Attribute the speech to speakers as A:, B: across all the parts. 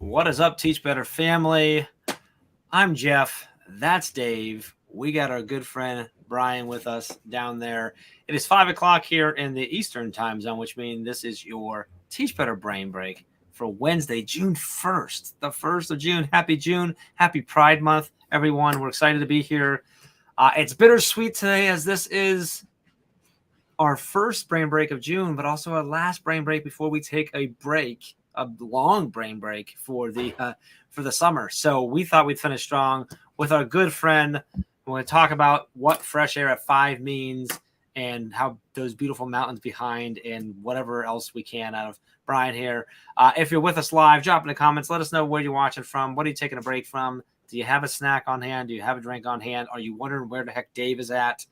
A: What is up, Teach Better family? I'm Jeff. That's Dave. We got our good friend Brian with us down there. It is 5 o'clock here in the Eastern time zone, which means this is your Teach Better Brain Break for Wednesday, June 1st, the 1st of June. Happy June. Happy Pride Month, everyone. We're excited to be here. It's bittersweet today as this is our first brain break of June, but also our last brain break before we take a break, a long brain break for the summer. So we thought we'd finish strong with our good friend. We're going to talk about what fresh air at 5 means and how those beautiful mountains behind and whatever else we can out of Brian here. If you're with us live, drop in the comments. Let us know where you're watching from. What are you taking a break from? Do you have a snack on hand? Do you have a drink on hand? Are you wondering where the heck Dave is at?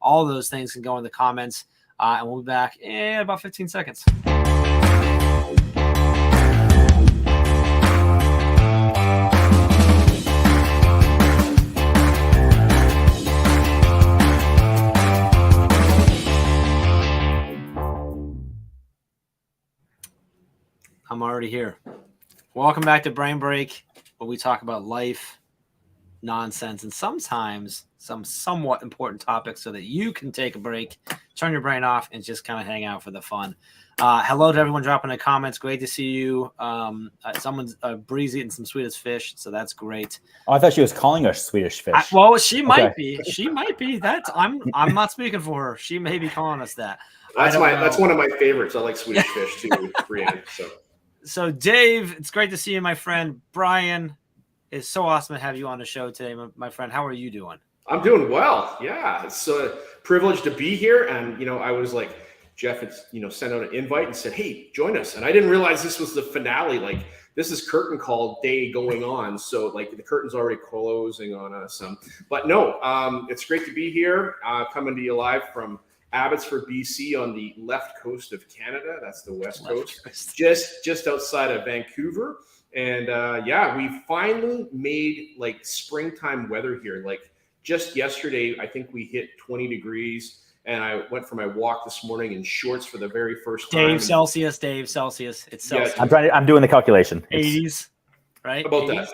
A: All those things can go in the comments. And we'll be back in about 15 seconds. I'm already here. Welcome back to Brain Break, where we talk about life, nonsense, and sometimes some somewhat important topics so that you can take a break, turn your brain off, and just kind of hang out for the fun. Hello to everyone dropping in the comments. Great to see you. Someone's Bree's eating some Swedish fish, so that's great.
B: Oh, I thought she was calling us Swedish fish.
A: She might be. She might be. I'm not speaking for her. She may be calling us that.
C: That's one of my favorites. I like Swedish fish too, Brienne.
A: So Dave, it's great to see you, my friend. Brian, it's so awesome to have you on the show today, my friend. How are you doing?
C: I'm doing well. Yeah, it's a privilege to be here. And I was like, Jeff had sent out an invite and said, "Hey, join us." And I didn't realize this was the finale. Like, this is curtain call day going on, so like the curtain's already closing on us. But no, it's great to be here. Coming to you live from Abbotsford, BC, on the left coast of Canada. That's the west coast, just outside of Vancouver. And we finally made like springtime weather here. Like just yesterday, I think we hit 20 degrees. And I went for my walk this morning in shorts for the very first time.
A: Dave Celsius. It's Celsius.
B: Yeah, I'm doing the calculation.
A: 80s, right?
C: About
A: 80s?
C: that.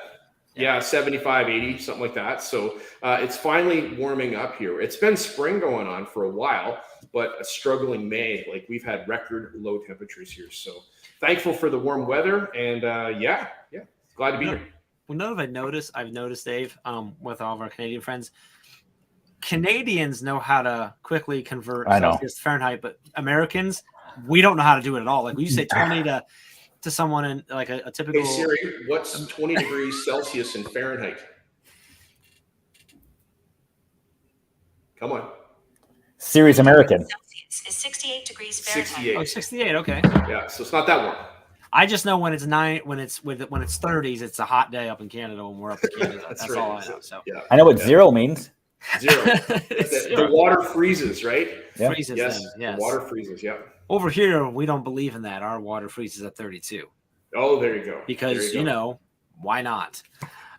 C: Yeah, 75, 80, something like that. So it's finally warming up here. It's been spring going on for a while, but a struggling May. Like, we've had record low temperatures here. So thankful for the warm weather. And glad to be here.
A: Well, I've noticed, Dave, with all of our Canadian friends, Canadians know how to quickly convert Celsius to Fahrenheit, but Americans, we don't know how to do it at all. Like, when you say 20 to someone in like a typical.
C: Hey Siri, what's 20 degrees Celsius in Fahrenheit? Come on.
B: Siri's American.
D: Celsius is 68 degrees Fahrenheit.
C: 68.
A: Oh, 68. Okay.
C: Yeah, so it's not that warm.
A: I just know when it's 30s, it's a hot day up in Canada when we're up in Canada. That's
C: right.
A: all I know. So
C: yeah.
B: I know what zero means.
C: Zero. The water freezes, right?
B: Yeah.
A: Freezes.
C: Yes.
A: Yes.
C: The water freezes. Yeah.
A: Over here, we don't believe in that. Our water freezes at 32.
C: Oh, there you go.
A: Because why not?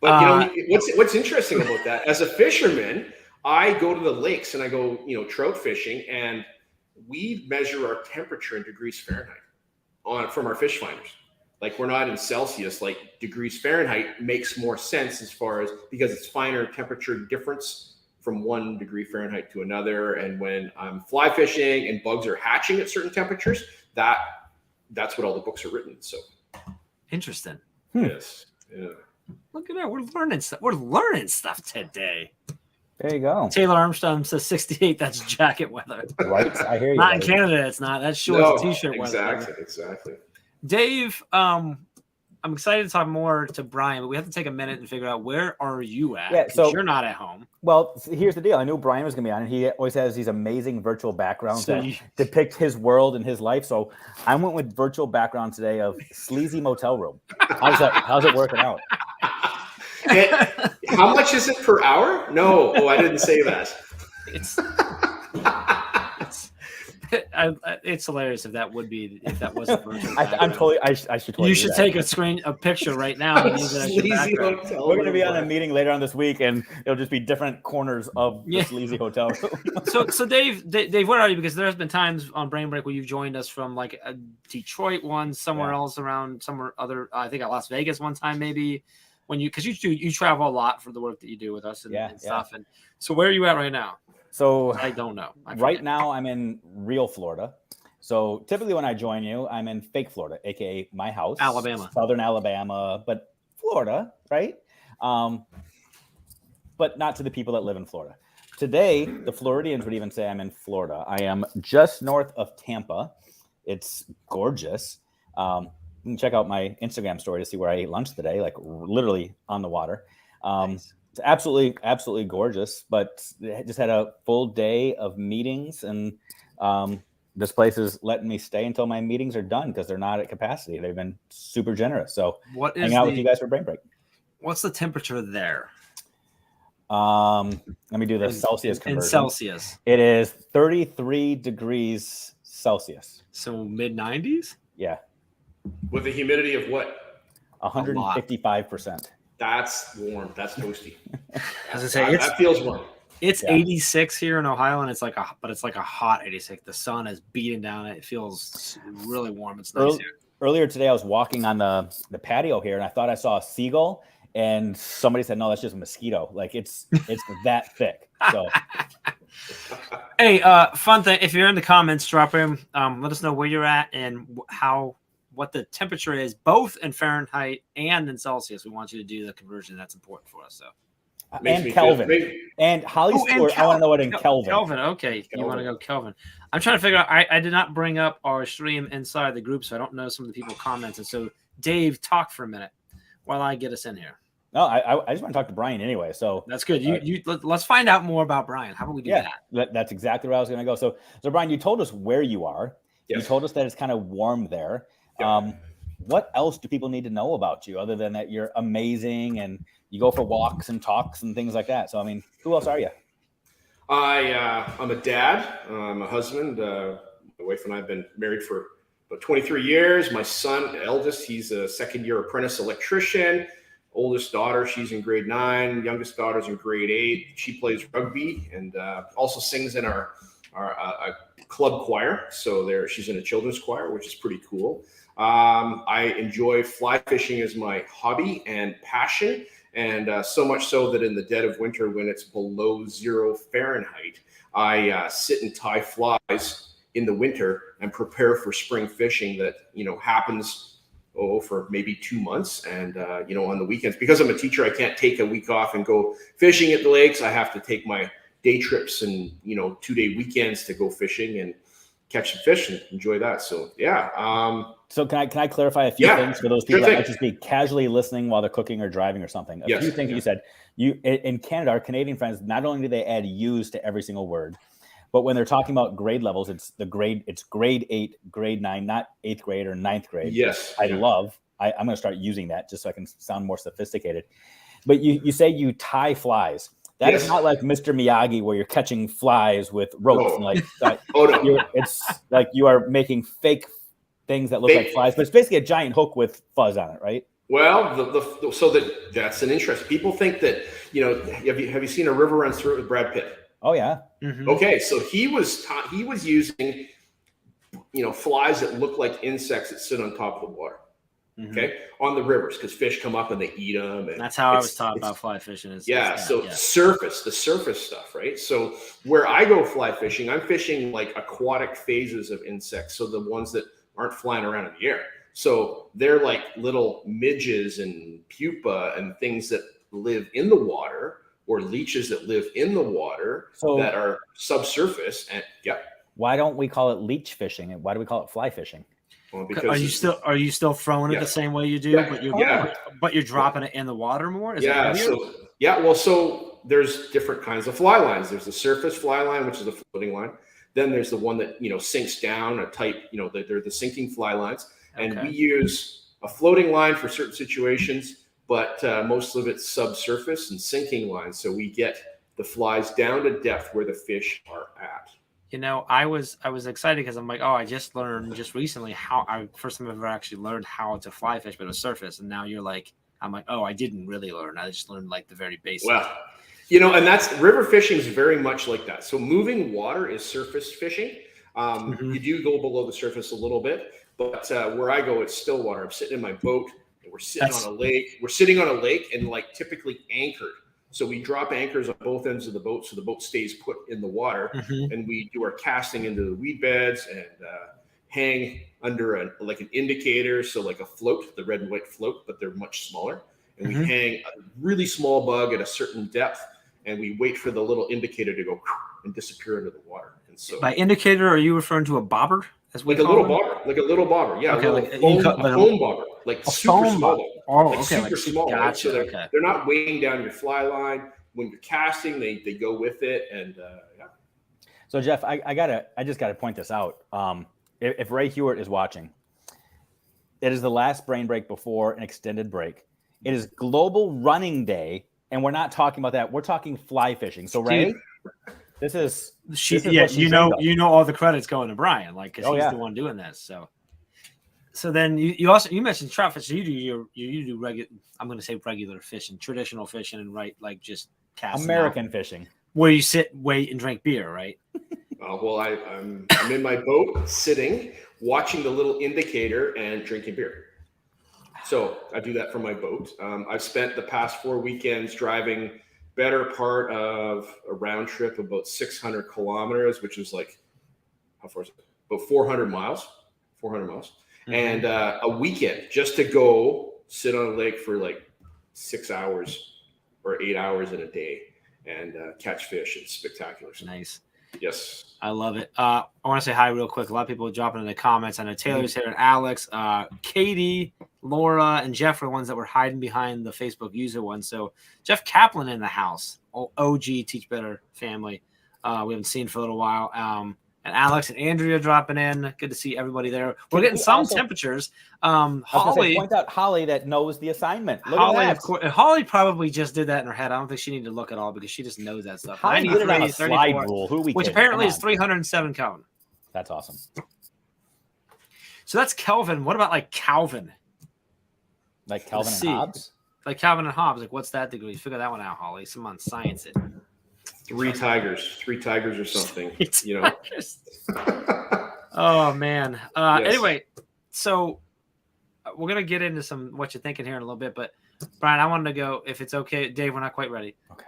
C: But what's interesting about that? As a fisherman, I go to the lakes and I go, trout fishing, and we measure our temperature in degrees Fahrenheit from our fish finders. Like, we're not in Celsius. Like, degrees Fahrenheit makes more sense because it's finer temperature difference from 1 degree Fahrenheit to another. And when I'm fly fishing and bugs are hatching at certain temperatures, that's what all the books are written. So
A: Interesting.
C: yes. Yeah.
A: Look at that. We're learning stuff. We're learning stuff today.
B: There you go.
A: Taylor Armstrong says 68. That's jacket weather.
B: Right. I hear you.
A: Not in Canada. It's not. That's shorts and t-shirt weather.
C: Exactly.
A: Dave, I'm excited to talk more to Brian, but we have to take a minute and figure out, where are you at?
B: Yeah, so
A: you're not at home.
B: Well, here's the deal. I knew Brian was going to be on, and he always has these amazing virtual backgrounds
A: So
B: that depict his world and his life. So I went with virtual background today of sleazy motel room. How's it working out?
C: How much is it per hour? No. Oh, I didn't say that.
A: it's hilarious if that wasn't virtual.
B: I'm
A: background.
B: totally. I should. Totally
A: You
B: do
A: should
B: that.
A: take a picture right now and use it as your
C: Sleazy
A: background.
C: hotel
B: We're going to be
C: room,
B: on a
C: Brian.
B: meeting later on this week, and it'll just be different corners of the
A: Yeah.
B: sleazy hotel room.
A: So Dave, where are you? Because there's been times on Brain Break where you've joined us from like a Detroit one, somewhere
B: Yeah.
A: else around somewhere other. I think at Las Vegas one time maybe. When because you travel a lot for the work that you do with us and,
B: Yeah,
A: and stuff. And so where are you at right now?
B: So
A: I don't know. I
B: right
A: forget.
B: now, I'm in real Florida. So typically, when I join you, I'm in fake Florida, aka my house,
A: Alabama.
B: Southern Alabama, but Florida, right? But not to the people that live in Florida. Today, the Floridians would even say I'm in Florida. I am just north of Tampa. It's gorgeous. You can check out my Instagram story to see where I ate lunch today, like literally on the water.
A: Nice.
B: It's absolutely gorgeous, but I just had a full day of meetings, and this place is letting me stay until my meetings are done because they're not at capacity. They've been super generous. So
A: What is
B: hanging out with you guys for Brain Break.
A: what's the temperature there
B: Let me do the Celsius
A: in
B: conversion.
A: Celsius?
B: It is 33 degrees Celsius.
A: So mid 90s.
B: Yeah,
C: With a humidity of what?
B: 155%.
C: That's warm. That's toasty.
A: As I say,
C: that feels warm.
A: It's
B: Yeah.
A: 86 here in Ohio, and it's like a hot 86. The sun is beating down. It feels really warm. It's nice here.
B: Earlier today, I was walking on the patio here, and I thought I saw a seagull, and somebody said, "No, that's just a mosquito." Like it's that thick. So
A: Hey, fun thing. If you're in the comments, drop in. Let us know where you're at and what the temperature is, both in Fahrenheit and in Celsius. We want you to do the conversion. That's important for us. So.
C: Makes
B: and
C: me
B: Kelvin
C: feel-
B: and Holly
A: Oh, and
B: Stewart. I want to know what in Kelvin.
A: Kelvin. Okay, you want to
C: Kelvin.
A: go Kelvin. I'm trying to figure out. I did not bring up our stream inside the group, so I don't know some of the people commented. So Dave, talk for a minute while I get us in here.
B: No, I just want to talk to Brian anyway. So
A: That's good. Let's find out more about Brian. How about we do
B: yeah,
A: that?
B: that's exactly where I was going to go. So Brian, you told us where you are.
C: Yes.
B: You told us that it's kind of warm there.
C: Yeah.
B: What else do people need to know about you other than that you're amazing and you go for walks and talks and things like that? So, I mean, who else are you?
C: I'm a dad. I'm a husband. My wife and I have been married for about 23 years. My son, eldest, he's a second-year apprentice electrician. Oldest daughter, she's in grade 9. Youngest daughter's in grade 8. She plays rugby and also sings in our club choir. So she's in a children's choir, which is pretty cool. I enjoy fly fishing as my hobby and passion. And so much so that in the dead of winter, when it's below 0 Fahrenheit, I sit and tie flies in the winter and prepare for spring fishing that, happens for maybe 2 months. And, on the weekends, because I'm a teacher, I can't take a week off and go fishing at the lakes. I have to take my day trips and, 2-day weekends to go fishing and catch some fish and enjoy that. So, yeah.
B: So can I clarify a few
C: Yeah,
B: things for those people
C: sure
B: that
C: thing.
B: might just be casually listening while they're cooking or driving or something? A
C: Yes,
B: few things that
C: yeah.
B: you said. You in Canada, our Canadian friends, not only do they add U's to every single word, but when they're talking about grade levels, it's grade 8, grade 9, not 8th grade or 9th grade.
C: Yes.
B: I'm going to start using that just so I can sound more sophisticated. But you say you tie flies. That is
C: Yes.
B: not like Mr. Miyagi where you're catching flies with ropes
C: No.
B: and like that.
C: Oh, no.
B: It's like you are making fake things that look
C: Fake.
B: like flies, but it's basically a giant hook with fuzz on it, right?
C: Well, that's an interest. People think that, have you seen A River Runs Through It with Brad Pitt?
B: Oh yeah.
A: Mhm.
C: Okay, so he was using, flies that look like insects that sit on top of the water.
A: Mhm.
C: Okay, on the rivers because fish come up and they eat them. And
A: That's how I
C: it's-
A: was taught
C: it's-
A: about fly fishing. Is
C: Yeah,
A: is
C: so
A: that,
C: the surface stuff, right? So where I go fly fishing, I'm fishing like aquatic phases of insects, so the ones that aren't flying around in the air. So they're like little midges and pupa and things that live in the water, or leeches that live in the water
B: So-
C: that are subsurface. And yeah,
B: Why don't we call it leech fishing and why do we call it fly fishing?
C: well,
A: Are you still throwing it
C: Yeah.
A: the same way you do,
C: Yeah.
A: but you're dropping it in the water more? Is it
C: Yeah,
A: heavier?
C: so there's different kinds of fly lines. There's the surface fly line, which is a floating line. Then there's the one that sinks down a type. They're the sinking fly lines, and
A: Okay.
C: we use a floating line for certain situations, but most of it's subsurface and sinking lines. So we get the flies down to depth where the fish are at.
A: I was excited because I'm like, oh, I just learned just recently how I first time I've ever actually learned how to fly fish, but it was surface. And now you're like, I'm like, oh, I didn't really learn. I just learned like the very basics.
C: Well, and that's river fishing is very much like that. So moving water is surface fishing. You do go below the surface a little bit, but where I go, it's still water. I'm sitting in my boat and we're sitting on a lake. We're sitting on a lake and like typically anchored. So we drop anchors on both ends of the boat so the boat stays put in the water, and we do our casting into the weed beds and hang under an indicator, so like a float, the red and white float, but they're much smaller. And we hang a really small bug at a certain depth, and we wait for the little indicator to go and disappear into the water. And so,
A: by indicator, are you referring to a bobber?
C: Like a little bobber, yeah,
A: okay,
C: a foam bobber, like super small.
A: Oh,
C: like
A: okay,
C: super small.
A: Gotcha.
C: Right? So they're not weighing down your fly line. When you're casting, they go with it, and yeah.
B: So Jeff, I just gotta point this out. If Ray Hewitt is watching, it is the last brain break before an extended break. It is Global Running Day, and we're not talking about that. We're talking fly fishing. So Ray, this is
A: you know all the credits going to Brian, like because he's the one doing this. So then you mentioned trout fish. So you do regular. I'm going to say regular fishing, traditional fishing, and like just casting.
B: American fishing,
A: where you sit, wait, and drink beer, right?
C: Well, I'm in my boat, sitting, watching the little indicator and drinking beer. So I do that from my boat. I've spent the past 4 weekends driving better part of a round trip of about 600 kilometers, which is like, how far is it? About 400 miles. 400 miles. And a weekend just to go sit on a lake for like 6 hours or 8 hours in a day and catch fish. It's spectacular.
A: Nice.
C: Yes.
A: I love it. I want to say hi real quick. A lot of people are dropping in the comments. I know Taylor's here and Alex, Katie, Laura, and Jeff are the ones that were hiding behind the Facebook user one. So Jeff Kaplan in the house, OG Teach Better family. We haven't seen for a little while. And Alex and Andrea dropping in. Good to see everybody there. We're getting some temperatures. Holly,
B: point out Holly that knows the assignment. Look
A: Holly,
B: at that.
A: of course, Holly probably just did that in her head. I don't think she needed to look at all because she just knows that stuff.
B: Holly did it on a slide rule. Who are we
A: which
B: kidding?
A: apparently is 307 Kelvin.
B: That's awesome.
A: So that's Kelvin. What about like Calvin?
B: Like Calvin and Hobbes?
A: Like Calvin and Hobbes. Like what's that degree? Figure that one out, Holly. Some on science it.
C: Three tigers or something.
A: Oh man.
C: Yes.
A: Anyway, so we're gonna get into some what you're thinking here in a little bit, but Brian, I wanted to go if it's okay. Dave, we're not quite ready.
B: Okay.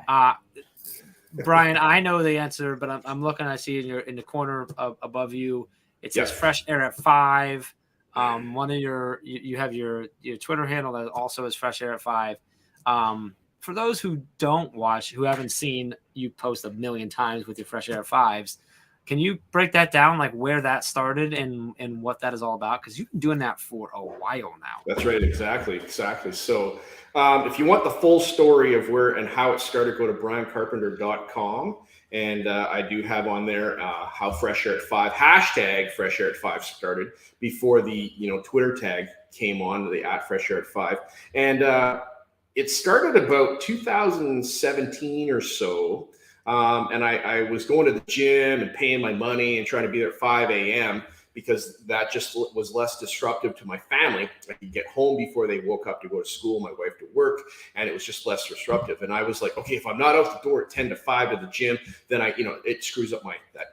A: Brian, I know the answer, but I'm looking. I see in the corner above you. It says Fresh Air at 5. One of you have your Twitter handle that also is Fresh Air at 5. For those who don't watch, who haven't seen you post a million times with your Fresh Air 5s, can you break that down, like where that started and what that is all about? Because you've been doing that for a while now.
C: That's right. Exactly. So if you want the full story of where and how it started, go to briancarpenter.com. And I do have on there how Fresh Air at 5, hashtag Fresh Air at 5 started before the Twitter tag came on, the at Fresh Air at 5. And it started about 2017 or so. And I was going to the gym and paying my money and trying to be there at 5 a.m. because that just was less disruptive to my family. I could get home before they woke up to go to school, my wife to work, and it was just less disruptive. And I was like, okay, if I'm not out the door at 10 to 5 to the gym, then it screws up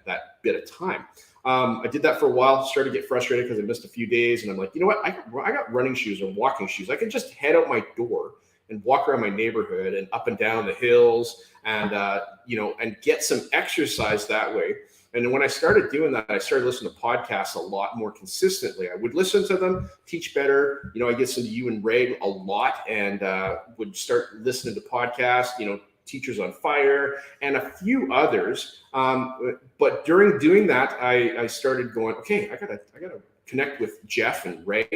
C: that bit of time. I did that for a while, started to get frustrated because I missed a few days. And I'm like, you know what? I got running shoes or walking shoes. I can just head out my door and walk around my neighborhood and up and down the hills and, and get some exercise that way. And when I started doing that, I started listening to podcasts a lot more consistently. I would listen to them, Teach Better. I listen to you and Ray a lot and would start listening to podcasts, Teachers on Fire and a few others. But during doing that, I started going, okay, I gotta connect with Jeff and Ray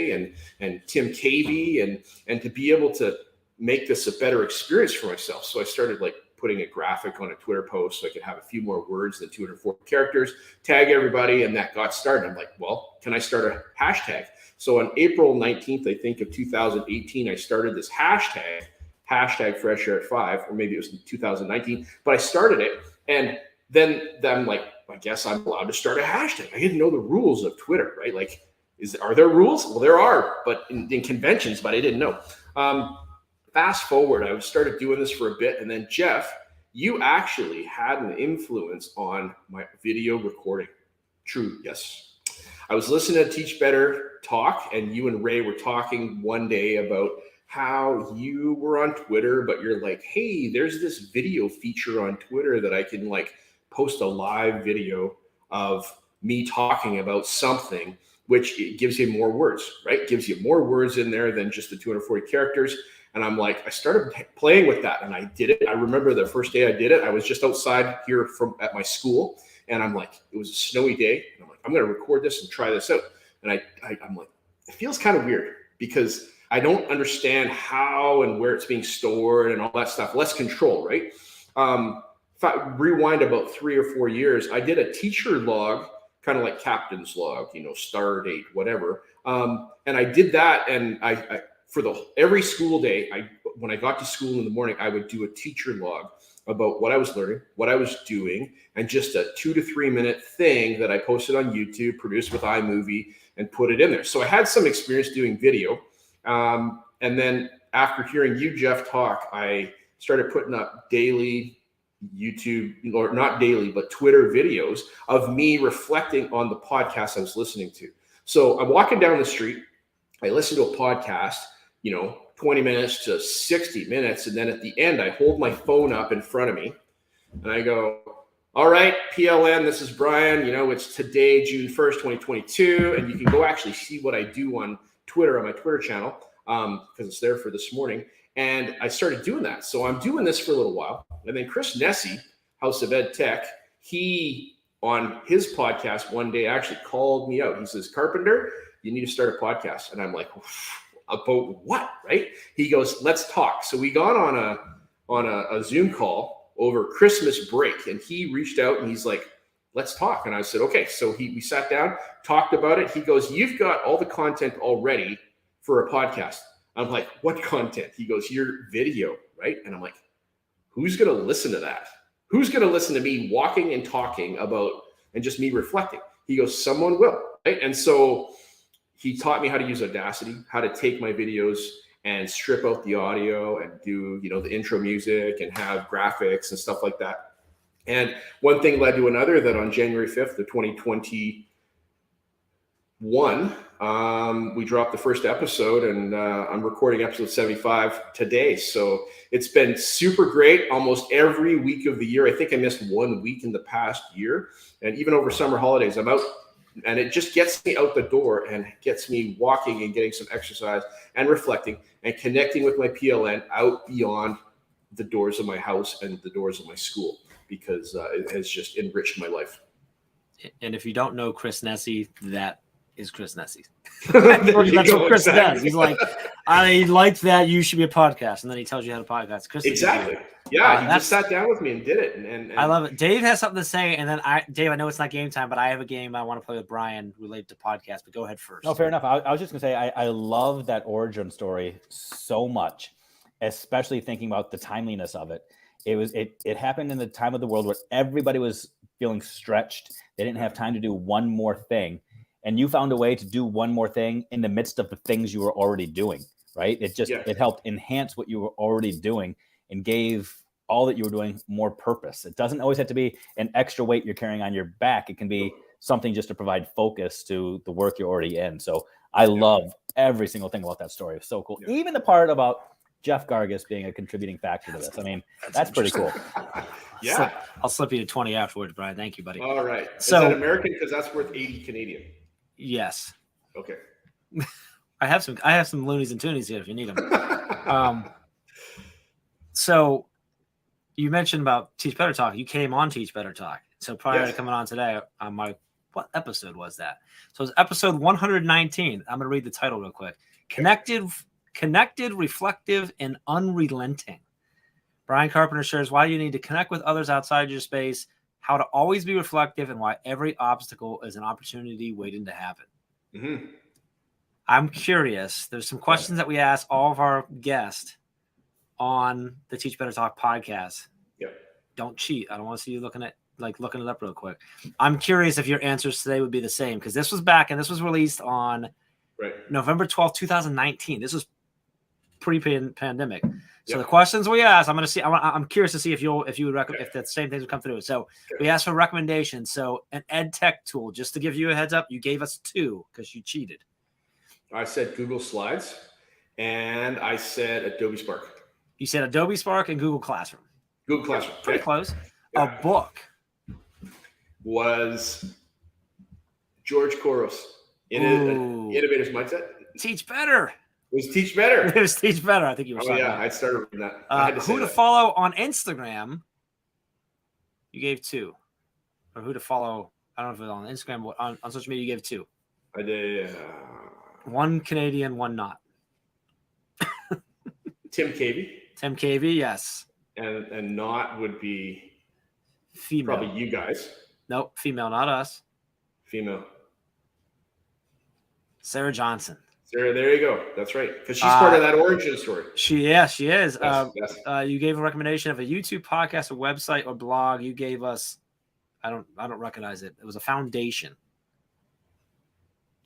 C: and Tim Cavey and to be able to make this a better experience for myself. So I started putting a graphic on a Twitter post so I could have a few more words than 240 characters, tag everybody, and that got started. I'm like, well, can I start a hashtag? So on April 19th, I think, of 2018, I started this hashtag Fresh Air at 5, or maybe it was 2019, but I started it. And then I'm like, I guess I'm allowed to start a hashtag. I didn't know the rules of Twitter, right? Like, are there rules? Well, there are, but in conventions, but I didn't know. Fast forward, I started doing this for a bit, and then Jeff, you actually had an influence on my video recording. True, yes. I was listening to Teach Better talk, and you and Ray were talking one day about how you were on Twitter, but you're like, hey, there's this video feature on Twitter that I can like post a live video of me talking about something, which it gives you more words, right? It gives you more words in there than just the 240 characters. And I'm like, I started playing with that, and I did it. I remember the first day I did it, I was just outside here at my school, and I'm like, it was a snowy day, and I'm like, I'm going to record this and try this out. And I'm like, it feels kind of weird because I don't understand how and where it's being stored and all that stuff. Less control, right? If I rewind about 3 or 4 years, I did a teacher log, kind of like captain's log, star date, whatever. And I did that, and I for every school day, when I got to school in the morning, I would do a teacher log about what I was learning, what I was doing, and just a 2 to 3 minute thing that I posted on YouTube, produced with iMovie, and put it in there. So I had some experience doing video. And then after hearing you, Jeff, talk, I started putting up daily YouTube, or not daily, but Twitter videos of me reflecting on the podcast I was listening to. So I'm walking down the street, I listen to a podcast, 20 minutes to 60 minutes. And then at the end, I hold my phone up in front of me and I go, all right, PLN, this is Brian. It's today, June 1st, 2022. And you can go actually see what I do on Twitter, on my Twitter channel, because it's there for this morning. And I started doing that. So I'm doing this for a little while. And then Chris Nesi, House of Ed Tech, he, on his podcast one day, actually called me out. He says, Carpenter, you need to start a podcast. And I'm like, about what, right? He goes, let's talk. So we got on a Zoom call over Christmas break, and he reached out and he's like, let's talk. And I said, okay. So we sat down, talked about it. He goes, you've got all the content already for a podcast. I'm like, what content? He goes, your video, right? And I'm like, who's going to listen to that? Who's going to listen to me walking and talking about, and just me reflecting? He goes, someone will, right? And so he taught me how to use Audacity, how to take my videos and strip out the audio and do, the intro music and have graphics and stuff like that. And one thing led to another, that on January 5th of 2021, we dropped the first episode, and I'm recording episode 75 today. So it's been super great. Almost every week of the year. I think I missed 1 week in the past year. And even over summer holidays, I'm out. And it just gets me out the door and gets me walking and getting some exercise and reflecting and connecting with my PLN out beyond the doors of my house and the doors of my school, because it has just enriched my life.
A: And if you don't know Chris Nesi, that is Chris Nesi.
C: That's
A: That's what Chris does. He's like, I like that. You should be a podcast, and then he tells you how to podcast. Chris,
C: exactly. Yeah, he just sat down with me and did it. And
A: I love it. Dave has something to say, and then Dave, I know it's not game time, but I have a game I want to play with Brian related to podcast. But go ahead first.
B: No, fair enough. I was just gonna say I love that origin story so much, especially thinking about the timeliness of it. It happened in the time of the world where everybody was feeling stretched. They didn't have time to do one more thing. And you found a way to do one more thing in the midst of the things you were already doing, right? It helped enhance what you were already doing and gave all that you were doing more purpose. It doesn't always have to be an extra weight you're carrying on your back. It can be something just to provide focus to the work you're already in. So I love every single thing about that story. It's so cool. Yeah. Even the part about Jeff Gargas being a contributing factor to this. I mean, that's pretty cool.
C: Yeah.
A: I'll slip you to 20 afterwards, Brian. Thank you, buddy.
C: All right.
A: So,
C: is that American? Because that's worth 80 Canadian.
A: Yes.
C: Okay.
A: I have some loonies and toonies here if you need them. So you mentioned about Teach Better Talk. You came on Teach Better Talk. So prior to coming on today, what episode was that? So it was episode 119. I'm going to read the title real quick. Connected, reflective, and unrelenting. Brian Carpenter shares why you need to connect with others outside your space, how to always be reflective, and why every obstacle is an opportunity waiting to happen.
C: Mm-hmm.
A: I'm curious. There's some questions that we ask all of our guests on the Teach Better Talk podcast.
C: Yep.
A: Don't cheat. I don't want to see you looking at like looking it up real quick. I'm curious if your answers today would be the same because this was back and this was released on November 12th, 2019. This was pre-pandemic. So the questions we asked, I'm going to see. I'm curious to see if you would recommend if the same things would come through. So we asked for recommendations. So an ed tech tool, just to give you a heads up, you gave us 2 because you cheated.
C: I said Google Slides, and I said Adobe Spark.
A: You said Adobe Spark and Google Classroom.
C: Google Classroom.
A: Pretty close.
C: Yeah.
A: A book
C: was George Couros, Innovator's Mindset.
A: Teach Better.
C: It was Teach Better.
A: It was Teach Better. I think you were.
C: Oh yeah, I started reading that. I had to
A: who to follow on Instagram? You gave 2, or who to follow? I don't know if it was on Instagram, but on social media you gave 2.
C: I did.
A: 1 Canadian, 1 not.
C: Tim Cavey.
A: Tim Cavey, yes.
C: And not would be
A: female.
C: Probably you guys.
A: Nope, female, not us.
C: Female.
A: Sarah Johnson.
C: Sarah, there you go. That's right. Because she's part of that origin story.
A: She is. Yes.
C: Yes.
A: You gave a recommendation of a YouTube podcast, a website, or blog. You gave us. I don't recognize it. It was a foundation.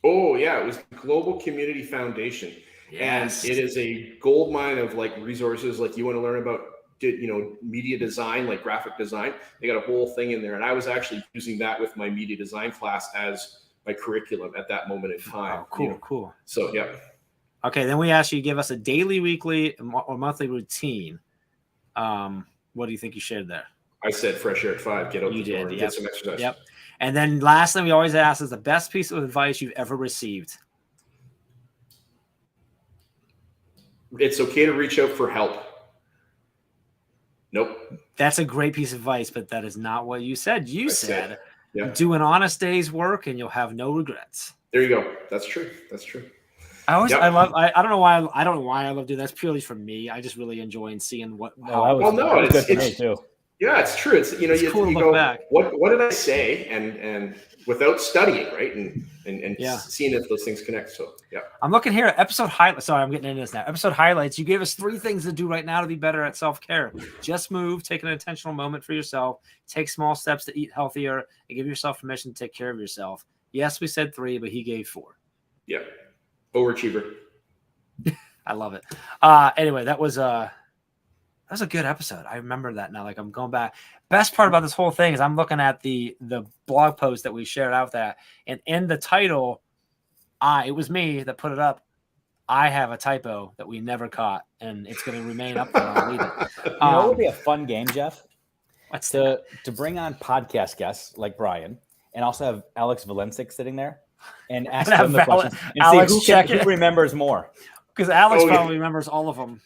C: Oh yeah, it was Global Community Foundation,
A: yes.
C: And it is a gold mine of like resources. Like you want to learn about, media design, like graphic design. They got a whole thing in there, and I was actually using that with my media design class as my curriculum at that moment in time.
A: Oh, cool, cool.
C: So yeah.
A: Okay, then we asked you to give us a daily, weekly, or monthly routine. What do you think you shared there?
C: I said fresh air at 5. Get out the door and get some exercise.
A: Yep. And then last thing we always ask is the best piece of advice you've ever received.
C: It's okay to reach out for help. Nope.
A: That's a great piece of advice, but that is not what you said. You said
C: yeah.
A: Do an honest day's work and you'll have no regrets.
C: There you go. That's true. That's true.
A: I don't know why I love doing that. That's purely for me. I just really enjoy seeing what.
B: It's good for me too.
C: Yeah, it's true. It's you
A: cool to
C: go
A: back.
C: What did I say and without studying, right? And seeing if those things connect. So yeah.
A: I'm looking here at episode highlights. Sorry, I'm getting into this now. Episode highlights. You gave us 3 things to do right now to be better at self-care. Just move, take an intentional moment for yourself, take small steps to eat healthier, and give yourself permission to take care of yourself. Yes, we said 3, but he gave 4.
C: Yeah. Overachiever.
A: I love it. Anyway, that was a good episode. I remember that now. Like I'm going back. Best part about this whole thing is I'm looking at the blog post that we shared out that, and in the title, it was me that put it up. I have a typo that we never caught, and it's going to remain up there. I'll leave it.
B: You know, it would be a fun game, Jeff.
A: What's
B: to bring on podcast guests like Brian, and also have Alex Valencic sitting there and ask them the questions and
A: Alex
B: see who remembers more.
A: Because Alex probably remembers all of them.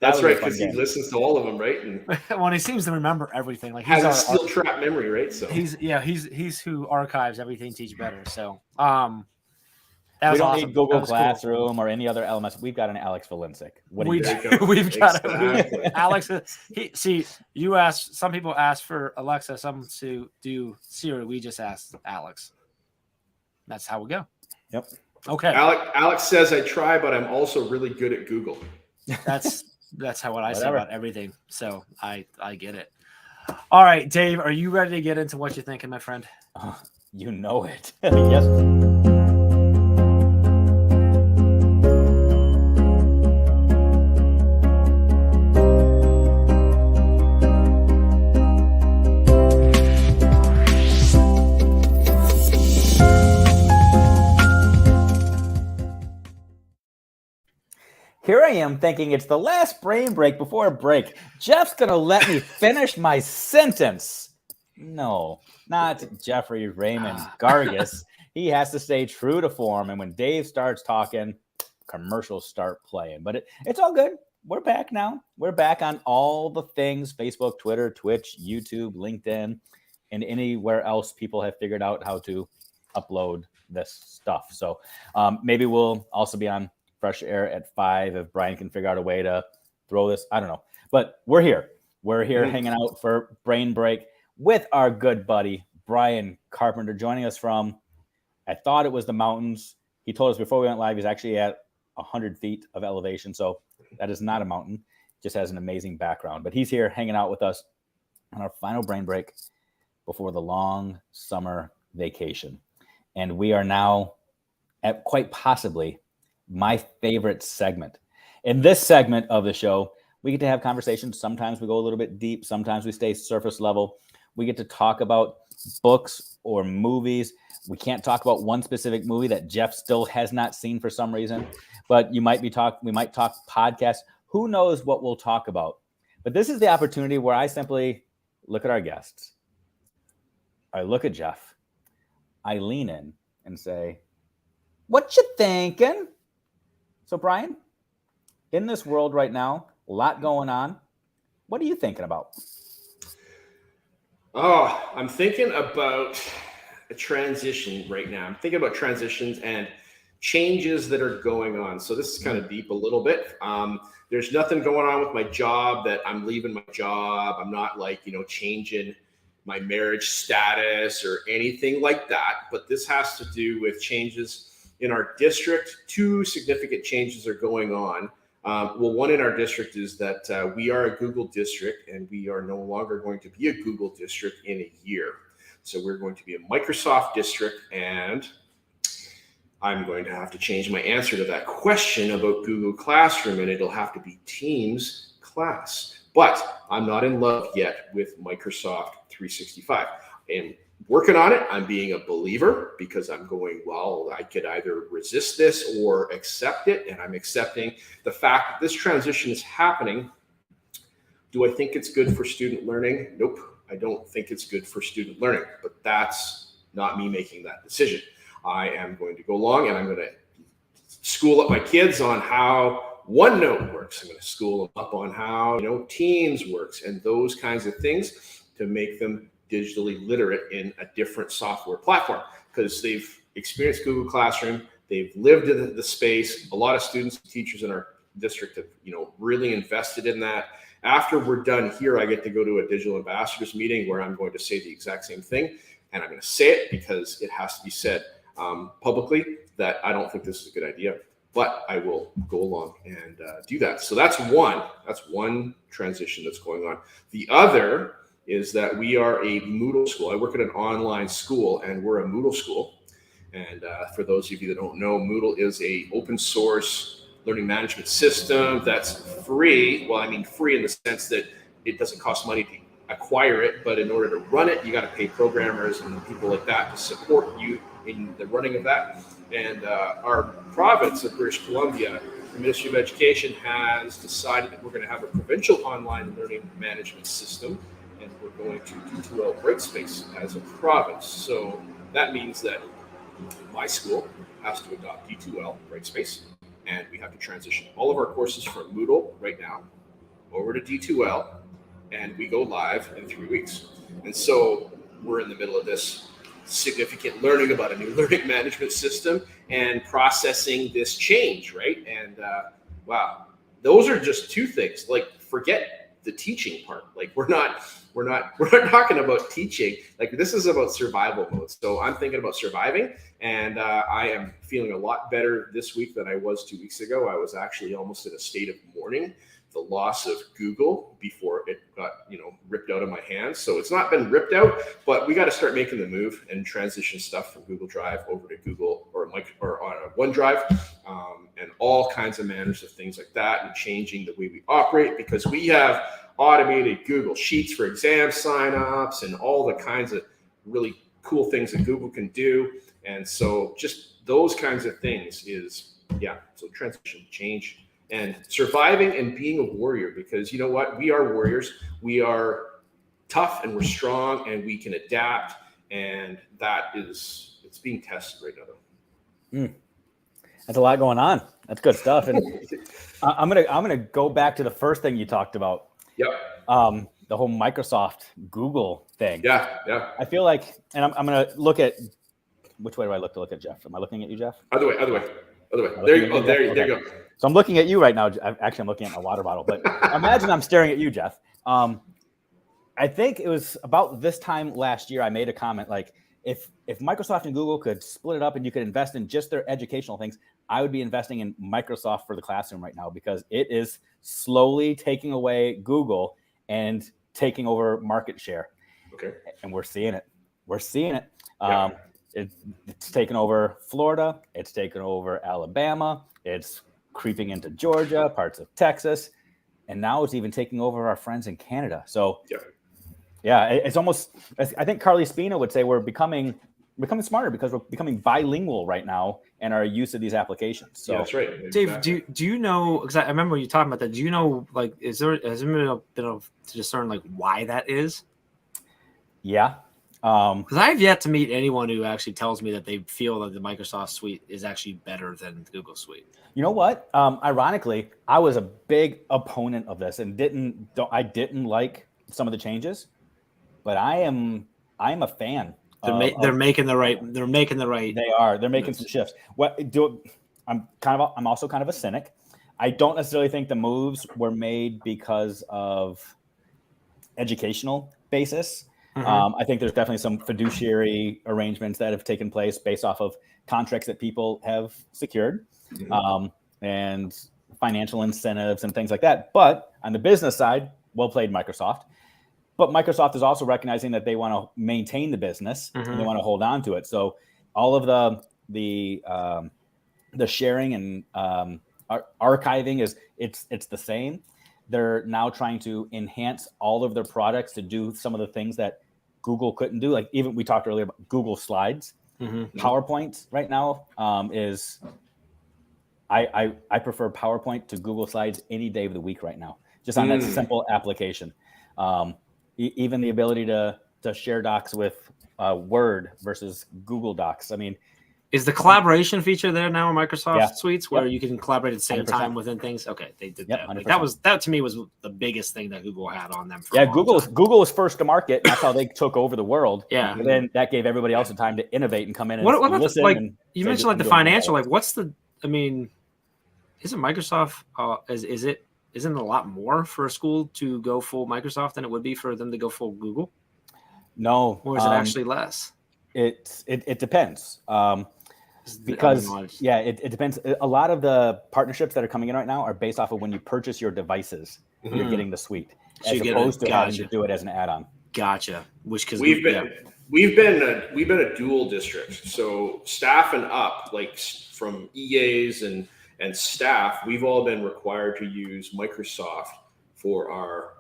C: That's right, because he listens to all of them, right? And
A: well, he seems to remember everything. Like
C: has a steel trap memory, right? So
A: he's who archives everything. Teach Better. So
B: we don't need Google Classroom or any other LMS. We've got an Alex Valencic.
A: We've got Alex. You asked. Some people ask for Alexa. Some to do Siri. We just asked Alex. That's how we go.
B: Yep.
A: Okay.
C: Alex says I try, but I'm also really good at Google.
A: That's how I say about everything. So I get it. All right, Dave, are you ready to get into what you're thinking, my friend?
B: You know it. Yes. Here I am thinking it's the last brain break before a break. Jeff's going to let me finish my sentence. No, not Jeffrey Raymond Gargis. He has to stay true to form. And when Dave starts talking, commercials start playing. But it's all good. We're back now. We're back on all the things: Facebook, Twitter, Twitch, YouTube, LinkedIn, and anywhere else people have figured out how to upload this stuff. So maybe we'll also be on Fresh Air at 5 if Brian can figure out a way to throw this. I don't know. But we're here. We're here hanging out for Brain Break with our good buddy, Brian Carpenter, joining us from, I thought it was the mountains. He told us before we went live, he's actually at 100 feet of elevation. So that is not a mountain. Just has an amazing background. But he's here hanging out with us on our final Brain Break. before the long summer vacation. And we are now at quite possibly my favorite segment. In this segment of the show, we get to have conversations. Sometimes we go a little bit deep. Sometimes we stay surface level. We get to talk about books or movies. We can't talk about one specific movie that Jeff still has not seen for some reason, but we might talk podcasts. Who knows what we'll talk about? But this is the opportunity where I simply look at our guests. I look at Jeff. I lean in and say, "What you thinking?" So, Brian, in this world right now, a lot going on. What are you thinking about?
C: Oh, I'm thinking about a transition right now. I'm thinking about transitions and changes that are going on. So this is kind of deep a little bit. There's nothing going on with my job that I'm leaving my job. I'm not changing my marriage status or anything like that. But this has to do with changes in our district. Two significant changes are going on. One in our district is that we are a Google district, and we are no longer going to be a Google district in a year. So we're going to be a Microsoft district, and I'm going to have to change my answer to that question about Google Classroom, and it'll have to be Teams class. But I'm not in love yet with Microsoft 365. And working on it, I'm being a believer because I'm going, well, I could either resist this or accept it. And I'm accepting the fact that this transition is happening. Do I think it's good for student learning? Nope. I don't think it's good for student learning, but that's not me making that decision. I am going to go along and I'm going to school up my kids on how OneNote works. I'm going to school them up on how, Teams works and those kinds of things to make them digitally literate in a different software platform, because they've experienced Google Classroom. They've lived in the space. A lot of students and teachers in our district have, really invested in that. After we're done here, I get to go to a digital ambassadors meeting where I'm going to say the exact same thing. And I'm going to say it because it has to be said publicly that I don't think this is a good idea, but I will go along and do that. So that's one transition that's going on. The other is that we are a Moodle school. I work at an online school, and we're a Moodle school. And for those of you that don't know, Moodle is a open source learning management system that's free. Well, I mean free in the sense that it doesn't cost money to acquire it, but in order to run it, you got to pay programmers and people like that to support you in the running of that. And our province of British Columbia, the Ministry of Education, has decided that we're going to have a provincial online learning management system, and we're going to D2L Brightspace as a province. So that means that my school has to adopt D2L Brightspace, and we have to transition all of our courses from Moodle right now over to D2L, and we go live in 3 weeks. And so we're in the middle of this significant learning about a new learning management system and processing this change, right? And wow, those are just two things. Like, forget the teaching part. Like, we're not talking about teaching. Like, this is about survival mode. So I'm thinking about surviving, and I am feeling a lot better this week than I was 2 weeks ago. I was actually almost in a state of mourning the loss of Google before it got, ripped out of my hands. So it's not been ripped out, but we got to start making the move and transition stuff from Google Drive over to Google or OneDrive, and all kinds of manners of things like that, and changing the way we operate, because we have automated Google Sheets for exam signups and all the kinds of really cool things that Google can do. And so just those kinds of things is, so transition, change, and surviving and being a warrior, because you know what? We are warriors. We are tough and we're strong and we can adapt. And it's being tested right now.
B: That's a lot going on. That's good stuff. And I'm gonna go back to the first thing you talked about.
C: Yep.
B: The whole Microsoft Google thing.
C: Yeah.
B: I feel like, and I'm gonna look at, which way do I look to look at Jeff? Am I looking at you, Jeff?
C: Other way. There you go. There you go.
B: So I'm looking at you right now. I'm looking at my water bottle, but imagine I'm staring at you, Jeff. I think it was about this time last year I made a comment like, if Microsoft and Google could split it up and you could invest in just their educational things, I would be investing in Microsoft for the classroom right now, because it is slowly taking away Google and taking over market share.
C: Okay.
B: and we're seeing it. We're seeing it.
C: Yeah.
B: It's taken over Florida. It's taken over Alabama. It's creeping into Georgia, parts of Texas, and now it's even taking over our friends in Canada. So, yeah, it's almost. I think Carly Spina would say we're becoming smarter because we're becoming bilingual right now in our use of these applications. So,
C: Yeah, that's right.
A: Dave,
C: Exactly.
A: do you know? Because I remember you talking about that. Do you know, like, has there been a bit of to discern like why that is?
B: yeah.
A: Because I have yet to meet anyone who actually tells me that they feel that the Microsoft Suite is actually better than the Google Suite.
B: You know what? Ironically, I was a big opponent of this and I didn't like some of the changes, but I'm a fan.
A: They're making the right. They're making the right.
B: They're making some shifts. I'm also kind of a cynic. I don't necessarily think the moves were made because of educational basis. I think there's definitely some fiduciary arrangements that have taken place based off of contracts that people have secured, and financial incentives and things like that. But on the business side, well played, Microsoft. But Microsoft is also recognizing that they want to maintain the business and they want to hold on to it. So all of the sharing and archiving it's the same. They're now trying to enhance all of their products to do some of the things that Google couldn't do. Like even we talked earlier about Google Slides. PowerPoint right now is I prefer PowerPoint to Google Slides any day of the week right now, just on that simple application. Even the ability to share docs with Word versus Google Docs. I mean,
A: is the collaboration feature there now in Microsoft Suites where
B: Yep.
A: you can collaborate at the same
B: 100%.
A: time within things? Okay, they did that. Like,
B: 100%.
A: that to me was the biggest thing that Google had on them. For
B: Yeah,
A: a long time.
B: Google was first to market. That's how they took over the world.
A: Yeah.
B: And then that gave everybody else the time to innovate and come in and
A: What about
B: listen.
A: like
B: and
A: you
B: say,
A: mentioned like
B: "I'm
A: the
B: doing
A: financial?
B: well."
A: Like what's the? I mean, isn't Microsoft? Isn't it a lot more for a school to go full Microsoft than it would be for them to go full Google?
B: No.
A: Or is it actually less?
B: It depends. Because it depends. A lot of the partnerships that are coming in right now are based off of when you purchase your devices, you're getting the suite,
A: So
B: as
A: you get
B: opposed to having
A: gotcha.
B: to do it as an add-on.
A: Gotcha. Which because
C: we've been a dual district. So staff and up, like from EAs and staff, we've all been required to use Microsoft for our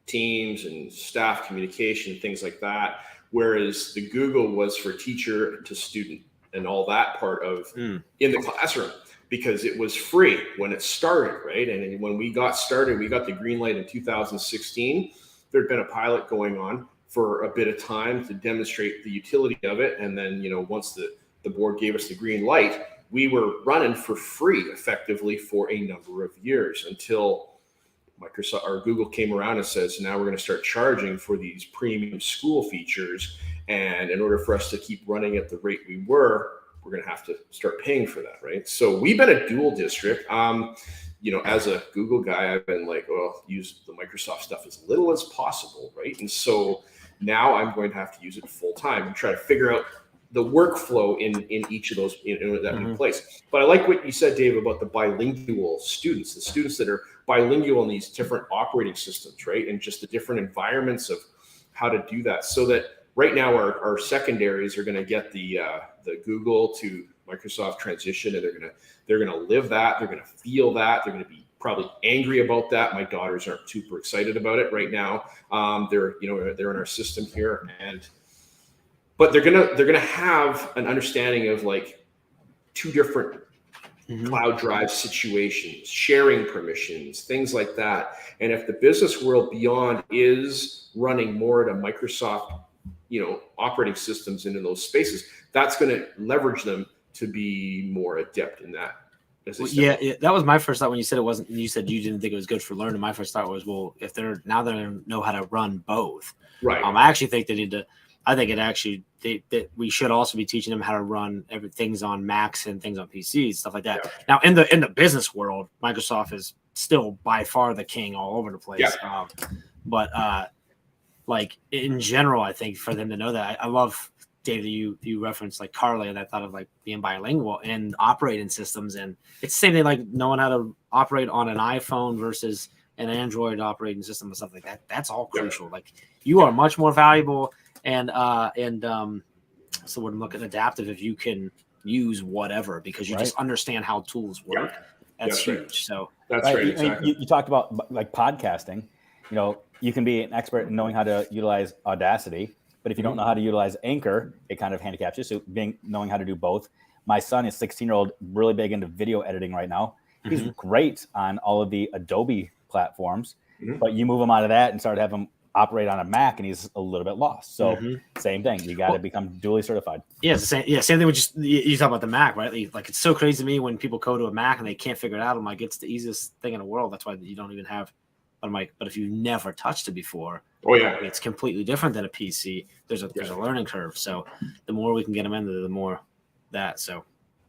C: teams and staff communication, things like that. Whereas the Google was for teacher to student and all that part of in the classroom, because it was free when it started, right? And when we got started, we got the green light in 2016. There'd been a pilot going on for a bit of time to demonstrate the utility of it. And then, once the board gave us the green light, we were running for free effectively for a number of years until Microsoft or Google came around and says, now we're going to start charging for these premium school features. And in order for us to keep running at the rate we're going to have to start paying for that, right? So we've been a dual district. As a Google guy, I've been like, well, use the Microsoft stuff as little as possible, right? And so now I'm going to have to use it full time and try to figure out the workflow in each of those that new place. But I like what you said, Dave, about the bilingual students, the students that are bilingual in these different operating systems, right? And just the different environments of how to do that. So that right now our secondaries are going to get the Google to Microsoft transition, and they're gonna live that. They're gonna feel that. They're gonna be probably angry about that. My daughters aren't super excited about it right now. They're in our system here, but they're gonna have an understanding of like two different cloud drive situations, sharing permissions, things like that. And if the business world beyond is running more at a Microsoft, operating systems into those spaces, that's going to leverage them to be more adept in that.
A: Yeah, that was my first thought when you said it wasn't. You said you didn't think it was good for learning. My first thought was, well, if they're now they know how to run both,
C: right?
A: I actually think they need to. I think that we should also be teaching them how to run things on Macs and things on PCs, stuff like that. Yeah. Now, in the business world, Microsoft is still by far the king all over the place. Yeah. But like in general, I think for them to know that, I love. Dave, you referenced like Carly, and I thought of like being bilingual in operating systems, and it's the same thing like knowing how to operate on an iPhone versus an Android operating system and stuff like that. That's all crucial. Like you are much more valuable and so we're looking adaptive if you can use whatever because you just understand how tools work. That's huge.
C: Right.
A: So
C: that's right. Exactly.
B: You talked about like podcasting. You know, you can be an expert in knowing how to utilize Audacity, but if you don't know how to utilize Anchor, it kind of handicaps you. So knowing how to do both. My son is 16-year-old, really big into video editing right now. He's great on all of the Adobe platforms, but you move him out of that and start to have him operate on a Mac, and he's a little bit lost. So same thing. You got to become duly certified.
A: Yeah, it's the same. Yeah, same thing with just you talk about the Mac, right? Like it's so crazy to me when people go to a Mac and they can't figure it out. I'm like, it's the easiest thing in the world. That's why you don't even have. But I'm like, but if you've never touched it before, it's completely different than a PC. There's a learning curve. So the more we can get them into, the more that. So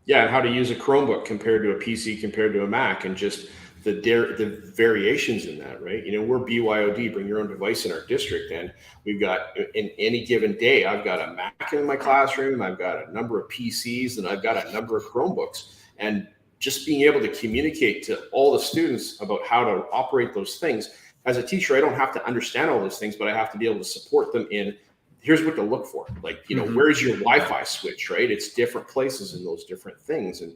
C: yeah, and how to use a Chromebook compared to a PC compared to a Mac, and just the variations in that, right? You know, we're BYOD, bring your own device in our district, and we've got in any given day, I've got a Mac in my classroom, I've got a number of PCs, and I've got a number of Chromebooks, and just being able to communicate to all the students about how to operate those things. As a teacher, I don't have to understand all those things, but I have to be able to support them in here's what to look for. Like, you know, where's your Wi-Fi switch, right? It's different places in those different things. And,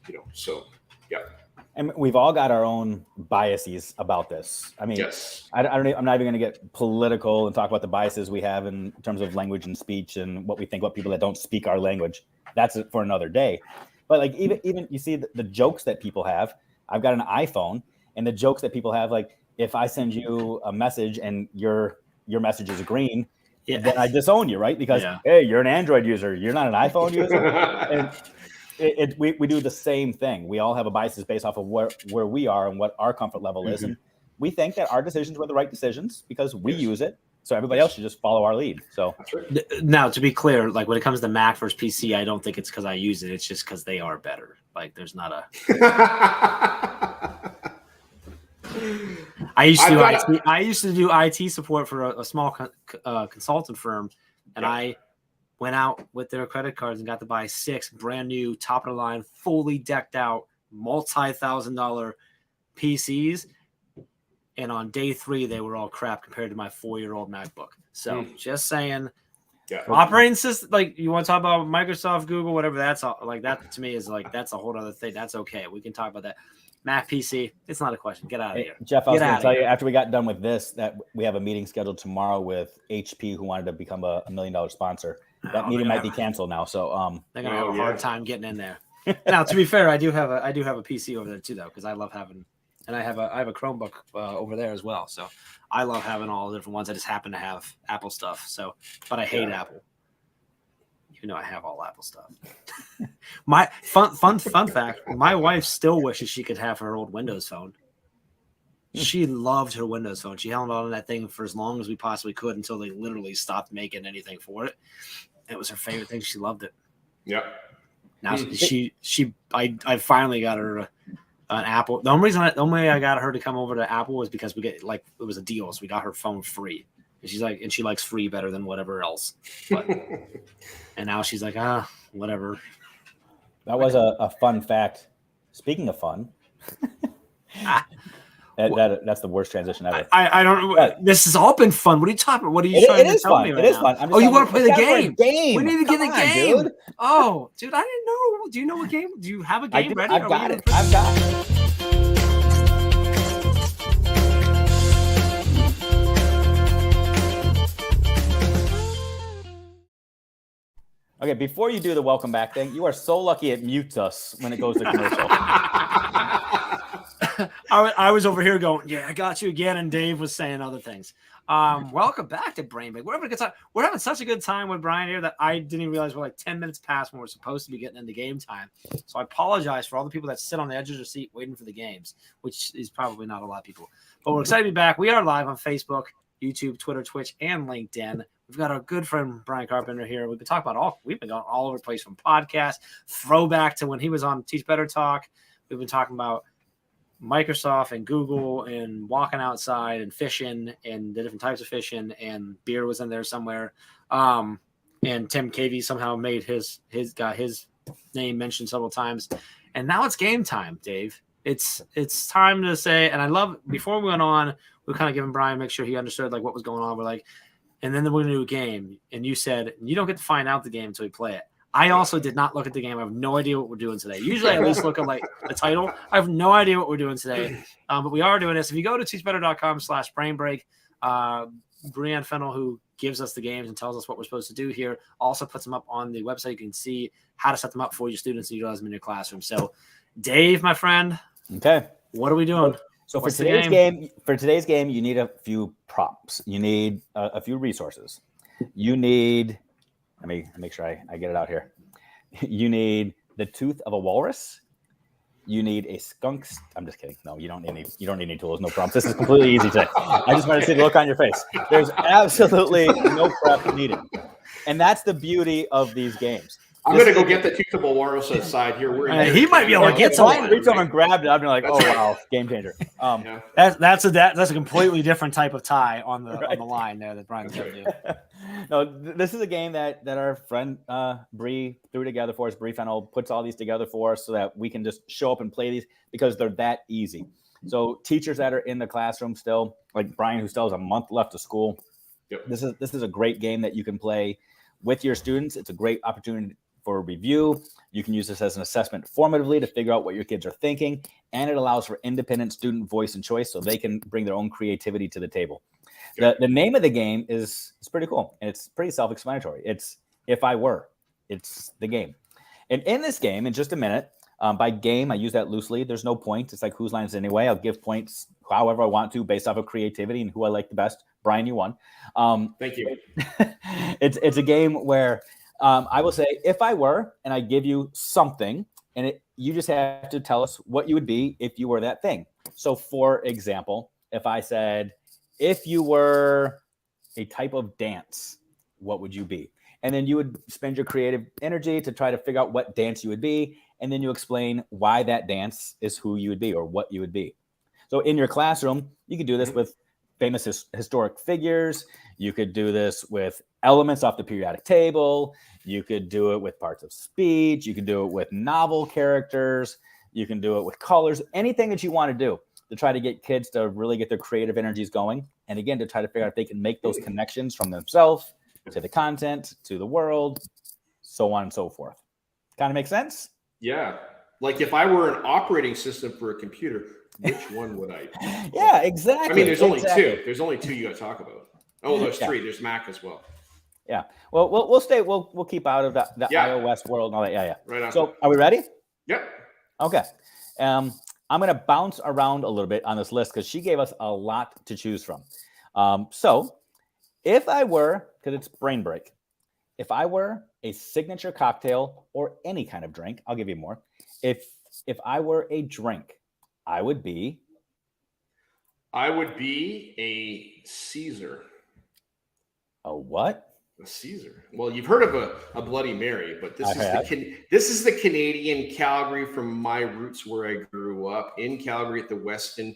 C: you know, so, yeah.
B: And we've all got our own biases about this. I mean, I'm not even going to get political and talk about the biases we have in terms of language and speech and what we think about people that don't speak our language. That's it for another day. But like even you see the jokes that people have. I've got an iPhone, and the jokes that people have, like if I send you a message and your message is green, then I disown you, right? Because hey, you're an Android user, you're not an iPhone user. And we do the same thing. We all have a biases based off of where we are and what our comfort level is, and we think that our decisions were the right decisions because we use it. So everybody else should just follow our lead. So
C: that's right.
A: Now, to be clear, like when it comes to Mac versus PC, I don't think it's because I use it. It's just because they are better. Like there's not a. I used to do IT support for a small consultant firm, and I went out with their credit cards and got to buy 6 brand new, top of the line, fully decked out, multi-$1,000 PCs. And on day 3, they were all crap compared to my 4-year-old MacBook. So just saying, operating system, like you want to talk about Microsoft, Google, whatever, that's all, like that to me is like, that's a whole other thing. That's okay. We can talk about that. Mac PC, it's not a question. Get out of here.
B: Jeff, I was going to tell you, after we got done with this, that we have a meeting scheduled tomorrow with HP, who wanted to become a $1 million sponsor. That meeting might be canceled now. So
A: they're going to have a hard time getting in there. Now, to be fair, I do have a PC over there too, though, because I love having, and I have a Chromebook over there as well. So I love having all the different ones. I just happen to have Apple stuff. So, but I hate Apple. You know, I have all Apple stuff. My fun fact: my wife still wishes she could have her old Windows phone. She loved her Windows phone. She held on to that thing for as long as we possibly could until they literally stopped making anything for it. It was her favorite thing. She loved it.
C: Yep.
A: Now I finally got her an Apple. The only way I got her to come over to Apple was because it was a deal, so we got her phone free. And she likes free better than whatever else. But, and now she's like, whatever.
B: That was a fun fact. Speaking of fun, that's the worst transition ever.
A: I don't know. This has all been fun. What are you talking about? What are you trying to tell me right now? It is fun.
B: You
A: want to play the game? We need to
B: get
A: the game. Dude. Oh, dude, I didn't know. Do you know what game? Do you have a game ready?
B: I've got it. Okay, before you do the welcome back thing, you are so lucky it mutes us when it goes to commercial.
A: I was over here going, yeah, I got you again, and Dave was saying other things. Welcome back to Brain Bag. We're having a good time. We're having such a good time with Brian here that I didn't even realize we're like 10 minutes past when we're supposed to be getting into game time. So I apologize for all the people that sit on the edge of their seat waiting for the games, which is probably not a lot of people. But we're excited to be back. We are live on Facebook, YouTube, Twitter, Twitch, and LinkedIn. We've got our good friend Brian Carpenter here. We've been talking about we've been going all over the place, from podcasts, throwback to when he was on Teach Better Talk. We've been talking about Microsoft and Google and walking outside and fishing and the different types of fishing, and beer was in there somewhere. And Tim Cavey somehow made his name mentioned several times. And now it's game time, Dave. it's time to say, and I love, before we went on, we were kind of giving Brian, make sure he understood like what was going on. We're like, and then we're gonna do a game, and you said you don't get to find out the game until we play it. I also did not look at the game. I have no idea what we're doing today. Usually I at least look at like the title. I have no idea what we're doing today. But we are doing this. If you go to teachbetter.com/brainbreak, Brianne Fennell, who gives us the games and tells us what we're supposed to do here, also puts them up on the website. You can see how to set them up for your students and utilize them in your classroom. So Dave, my friend,
B: Okay.
A: what are we doing?
B: So
A: What's
B: for
A: the
B: today's game, you need a few props. You need a few resources. You need, let me make sure I get it out here. You need the tooth of a walrus. You need a skunk. I'm just kidding. No, you don't need any tools. No prompts. This is completely easy today. I just want to see the look on your face. There's absolutely no prep needed, and that's the beauty of these games.
C: I'm going to go get the tooth of a walrus aside here.
A: He might be able to get
B: someone.
A: someone.
B: Reach over and grabbed it. I'd be like,
C: That's
B: oh
C: right.
B: wow, game changer.
C: Yeah.
A: That's a completely different type of tie on the line there that Brian's going to do.
B: No, this is a game that our friend Bree threw together for us. Bree Fennell puts all these together for us so that we can just show up and play these because they're that easy. So teachers that are in the classroom still, like Brian, who still has a month left of school,
C: Yep.
B: this is a great game that you can play with your students. It's a great opportunity for review. You can use this as an assessment formatively to figure out what your kids are thinking, and it allows for independent student voice and choice so they can bring their own creativity to the table. The name of the game is pretty cool, and it's pretty self-explanatory. It's If I Were. It's the game. And in this game, in just a minute, by game, I use that loosely. There's no point. It's like whose line is it anyway. I'll give points however I want to based off of creativity and who I like the best. Brian, you won.
C: Thank you.
B: It's a game where I will say, if I were, and I give you something, and you just have to tell us what you would be if you were that thing. So, for example, if I said, if you were a type of dance, what would you be? And then you would spend your creative energy to try to figure out what dance you would be. And then you explain why that dance is who you would be or what you would be. So in your classroom, you could do this with famous historic figures. You could do this with elements off the periodic table. You could do it with parts of speech. You could do it with novel characters. You can do it with colors, anything that you want to do to try to get kids to really get their creative energies going. And again, to try to figure out if they can make those connections from themselves to the content, to the world, so on and so forth. Kind of make sense?
C: Yeah. Like if I were an operating system for a computer, which one would I?
B: Yeah, exactly.
C: I mean, there's only
B: exactly.
C: two. There's only two you got to talk about. Oh, there's three. There's Mac as well.
B: Yeah. Well, we'll keep out of the
C: Yeah.
B: iOS world and all that. Yeah.
C: Right on.
B: So, are we ready?
C: Yep.
B: Okay. I'm going to bounce around a little bit on this list because she gave us a lot to choose from. So, if I were, because it's brain break, if I were a signature cocktail or any kind of drink, I'll give you more. If I were a drink, I would be
C: a Caesar.
B: a what?
C: A Caesar. Well, you've heard of a Bloody Mary, but this
B: I
C: this is the Canadian Calgary from my roots where I grew up in Calgary at the Westin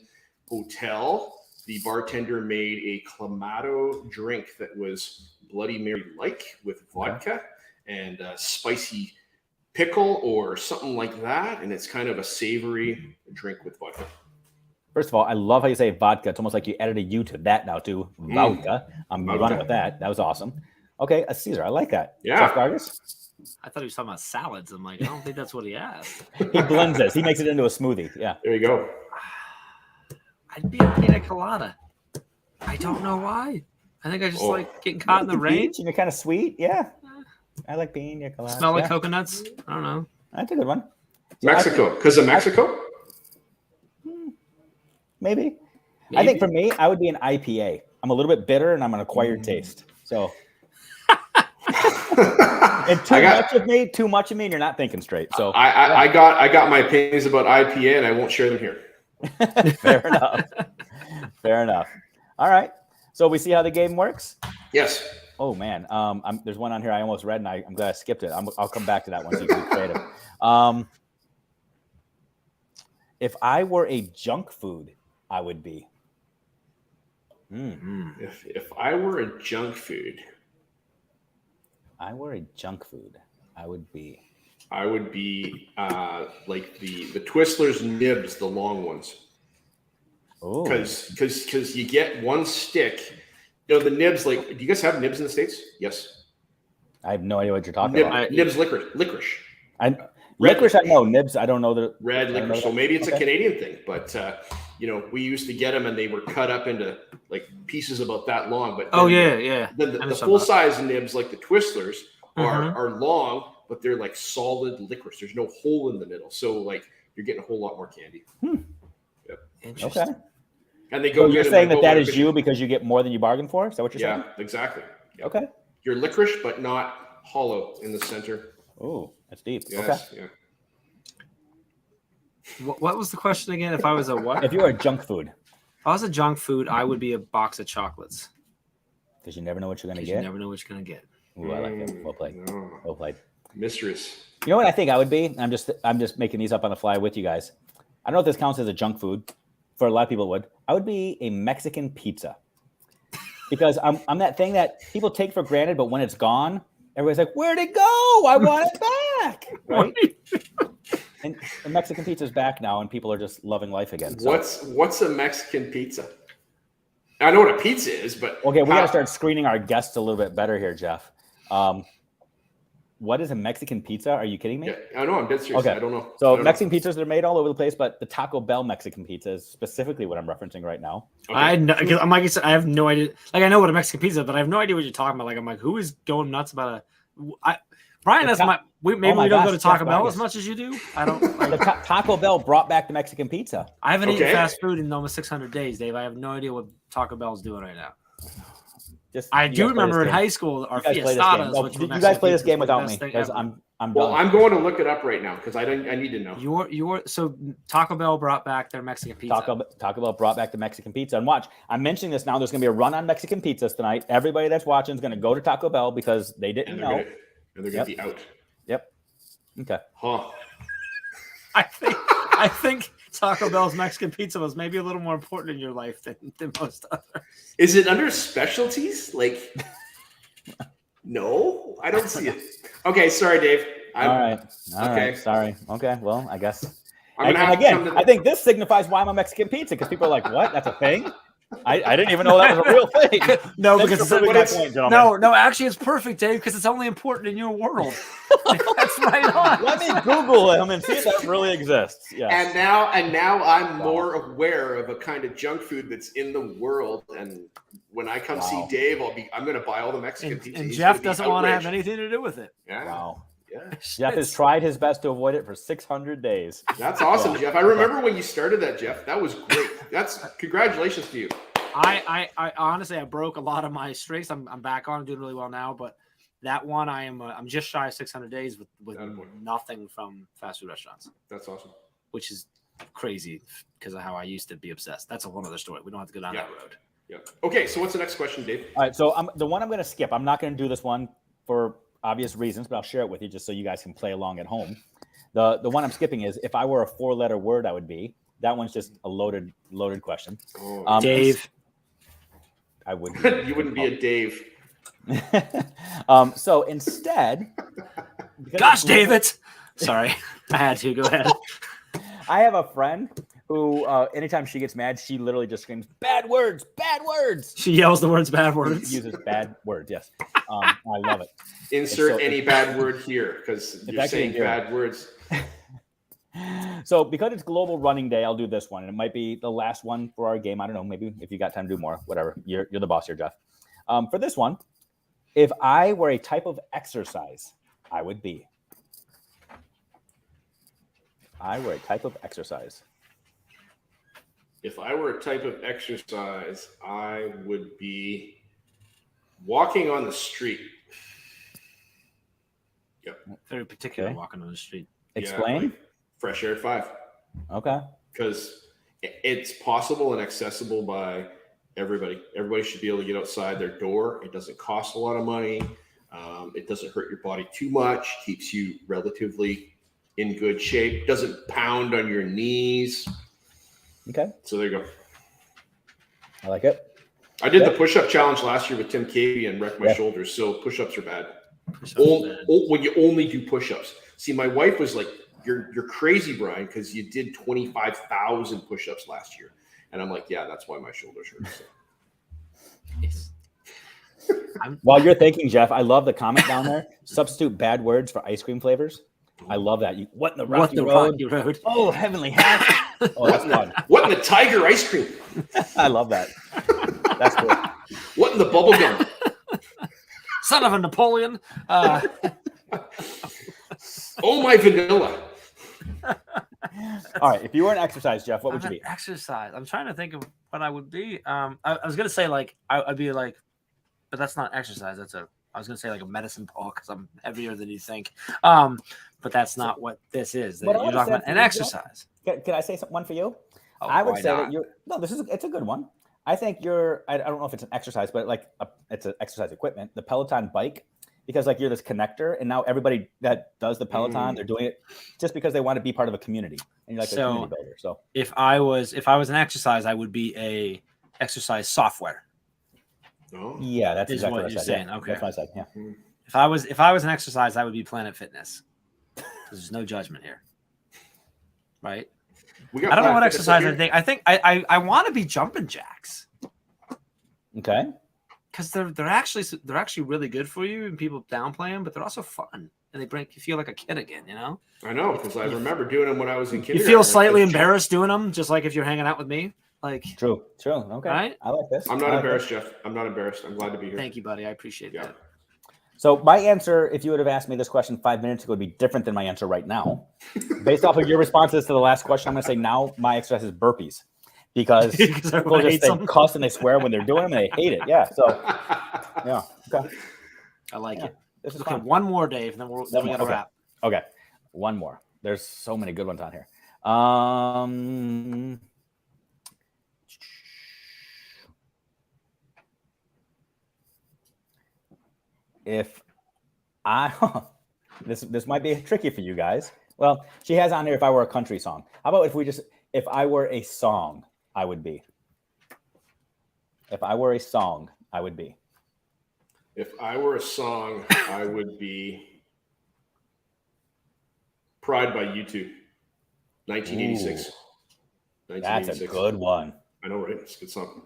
C: Hotel. The bartender made a Clamato drink that was Bloody Mary-like with vodka and spicy pickle or something like that, and it's kind of a savory drink with vodka.
B: First of all, I love how you say vodka. It's almost like you added a U to that now too. Vodka. I'm running with that. That was awesome. Okay, a Caesar. I like that.
C: Yeah.
B: Chef Gargis?
A: I thought he was talking about salads. I'm like, I don't think that's what he asked.
B: He blends this. He makes it into a smoothie. Yeah.
C: There you go.
A: I'd be a pina colada. I don't know why. I think I just like getting caught in the rain.
B: And you're kind of sweet. Yeah. I like pina colada.
A: Smell like coconuts. I don't know.
B: That's a good one.
C: Mexico. Because of Mexico?
B: Maybe. I think for me, I would be an IPA. I'm a little bit bitter and I'm an acquired taste. So and too much of me, and you're not thinking straight. So
C: I got my opinions about IPA and I won't share them here.
B: Fair enough. Fair enough. All right. So we see how the game works.
C: Yes.
B: Oh man, there's one on here I almost read, and I'm glad I skipped it. I'll come back to that one so you can be creative. If I were a junk food, I would be.
C: If I were a junk food,
B: I were a junk food, I would be.
C: I would be like the Twizzlers nibs, the long ones.
B: Oh,
C: Because you get one stick. You know, the nibs, like, do you guys have nibs in the States? Yes.
B: I have no idea what you're talking about.
C: Nibs licorice.
B: Licorice, I know. Nibs, I don't know the
C: Red licorice. So maybe it's a Canadian thing, but you know, we used to get them and they were cut up into like pieces about that long. But
A: yeah.
C: Then the full size nibs, like the Twizzlers, are long, but they're like solid licorice. There's no hole in the middle, so like you're getting a whole lot more candy. Yep.
A: Interesting.
B: Okay.
C: And they go.
B: So you're saying that is you because you get more than you bargain for? Is that what you're saying?
C: Yeah, exactly. Yep.
B: Okay.
C: You're licorice, but not hollow in the center.
B: Oh, that's deep.
C: Yes.
B: Okay.
C: Yeah.
A: What was the question again? If I was a what?
B: If you were a junk food,
A: If I was a junk food, I would be a box of chocolates.
B: because you never know what you're going to
A: Because you
B: get.
A: never know what you're gonna get.
B: Ooh, I like it. Well played.
C: No.
B: Well played.
C: Mistress.
B: You know what I think I would be? I'm just making these up on the fly with you guys. I don't know if this counts as a junk food. For a lot of people, it would. I would be a Mexican pizza, because I'm that thing that people take for granted, but when it's gone, everybody's like, "Where'd it go? I want it back!" Right? And the Mexican pizza's back now, and people are just loving life again. So.
C: What's a Mexican pizza? I know what a pizza is, but
B: Okay, we got to start screening our guests a little bit better here, Jeff. What is a Mexican pizza? Are you kidding me?
C: Yeah, I know. I'm dead serious.
B: Okay.
C: I don't know.
B: So
C: I don't
B: Mexican pizzas are made all over the place, but the Taco Bell Mexican pizza is specifically what I'm referencing right now.
C: know.
A: I'm like I said, I have no idea. Like I know what a Mexican pizza is, but I have no idea what you're talking about. Like I'm like, who is going nuts about Brian? That's my. We don't go to Taco Bell as much as you do. I don't. Like,
B: Taco Bell brought back the Mexican pizza.
A: I haven't eaten fast food in almost 600 days, Dave. I have no idea what Taco Bell is doing right now. I do remember in high school our fiestadas.
B: You guys play this game without me because I'm
C: Well,
B: done.
C: I'm going to look it up right now because I need to know.
A: So Taco Bell brought back their Mexican pizza.
B: Taco Bell brought back the Mexican pizza. And watch, I'm mentioning this now. There's going to be a run on Mexican pizzas tonight. Everybody that's watching is going to go to Taco Bell because they didn't know.
C: And they're going to be out.
B: Yep. Okay.
C: Huh.
A: I think Taco Bell's Mexican pizza was maybe a little more important in your life than most others.
C: Is it under specialties? Like, no, I don't see it. Okay, sorry, Dave.
B: All right.
C: Okay.
B: Sorry. Okay. Well, I guess.
C: I'm gonna
B: And
C: have to come
B: again,
C: to
B: I think this signifies why I'm a Mexican pizza because people are like, "What? That's a thing." I didn't even know that was a real thing.
A: No,
B: Thanks
A: because
B: for proving my point, gentlemen.
A: no, actually, it's perfect, Dave, because it's only important in your world. That's right on.
B: Let me Google him and see if that really exists. Yeah.
C: And now I'm more aware of a kind of junk food that's in the world. And when I come see Dave, I'm going to buy all the Mexican pizza.
A: And Jeff doesn't want to have anything to do with it.
C: Yeah.
B: Wow.
C: Yeah.
B: Jeff has tried his best to avoid it for 600 days.
C: That's awesome, Jeff. I remember when you started that, Jeff. That was great. Congratulations to you.
A: I honestly, I broke a lot of my streaks. I'm back on, doing really well now, but that one I'm just shy of 600 days with nothing from fast food restaurants.
C: That's awesome.
A: Which is crazy because of how I used to be obsessed. That's a whole other story. We don't have to go down that road.
C: Yeah. Okay. So what's the next question, Dave?
B: All right. So the one I'm going to skip. I'm not going to do this one for obvious reasons, but I'll share it with you just so you guys can play along at home. The one I'm skipping is if I were a 4-letter word, I would be. That one's just a loaded question.
A: Dave.
B: I wouldn't.
C: You wouldn't be a Dave.
B: So instead,
A: gosh, David. Sorry, I had to. Go ahead.
B: I have a friend who, anytime she gets mad, she literally just screams, "Bad words, bad words."
A: She yells the words "bad words."
B: She uses bad words. Yes, I love it.
C: Insert any bad word here because you're saying bad words.
B: So because it's Global Running Day, I'll do this one. And it might be the last one for our game. I don't know. Maybe if you got time to do more, whatever. You're the boss here, Jeff. For this one, if I were a type of exercise, I would be. I were a type of exercise.
C: If I were a type of exercise, I would be walking on the street. Yep.
A: Very particular walking on the street.
B: Explain.
C: Like Fresh Air 5.
B: Okay.
C: Because it's possible and accessible by everybody. Everybody should be able to get outside their door. It doesn't cost a lot of money. It doesn't hurt your body too much. Keeps you relatively in good shape. Doesn't pound on your knees.
B: Okay.
C: So there you go.
B: I like it.
C: I did the push-up challenge last year with Tim Cavey and wrecked my shoulders. So push-ups are bad. When you only do push-ups. See, my wife was like, "You're crazy, Brian, because you did 25,000 push-ups last year." And I'm like, "Yeah, that's why my shoulders hurt." So.
A: Yes.
B: While you're thinking, Jeff, I love the comment down there. Substitute bad words for ice cream flavors. I love that. What in the Rocky Road? Oh, heavenly hat. Oh, that's fun.
C: What in the tiger ice cream?
B: I love that. That's good.
C: What in the bubble gum?
A: Son of a Napoleon.
C: Oh, my vanilla.
B: All right. If you were an exercise, Jeff, what would you be?
A: Exercise. I'm trying to think of what I would be. I was gonna say like I'd be like, but that's not exercise. I was gonna say like a medicine ball because I'm heavier than you think. But that's not what this is. You're talking about an exercise.
B: Can I say one for you?
A: Oh,
B: I would say
A: not?
B: that you're no. It's a good one. I think you're. I don't know if it's an exercise, but like it's an exercise equipment. The Peloton bike, because like you're this connector, and now everybody that does the Peloton, they're doing it just because they want to be part of a community, and you're like a community builder. So
A: if I was an exercise, I would be a exercise software.
C: Oh.
B: Yeah, that's
A: Is
B: exactly
A: what
B: what I
A: you're
B: said.
A: saying.
B: Yeah,
A: Okay.
B: that's what I said. Yeah.
A: If I was an exercise, I would be Planet Fitness. There's no judgment here, right?
C: We got
A: I don't know what
C: Planet Fitness
A: exercise I think. I want to be jumping jacks
B: Okay.
A: because they're actually really good for you, and people downplay them, but they're also fun, and they make you feel like a kid again. You know,
C: I know, because I remember doing them when I was in
A: you
C: kindergarten.
A: feel slightly embarrassed doing them, just like if you're hanging out with me. Like,
B: True. Okay.
A: Right?
B: I like this.
C: I'm
B: I
C: not
B: like
C: embarrassed, Jeff. I'm not embarrassed. I'm glid to be here.
A: thank you, buddy. I appreciate
C: Yeah.
A: that.
B: this. So my answer, if you would have asked me this question 5 minutes ago, would be different than my answer right now. Based off of your responses to the last question, I'm going to say now my exercise is burpees because
A: Because
B: people
A: everyone
B: just
A: hates
B: they
A: them.
B: cuss and they swear when they're doing them and they hate it. Yeah. So yeah. Okay.
A: I like
B: Yeah.
A: it.
B: This is
A: Okay,
B: fun.
A: one more, Dave, then we got to
B: Okay.
A: wrap.
B: Okay. One more. There's so many good ones on here. If I this might be tricky for you guys. Well, she has on here if I were a country song. How about if I were a song, I would be. If I were a song, I would be.
C: If I were a song, I would be Pride by U2. 1986.
B: That's a good one.
C: I know, right? It's a good song.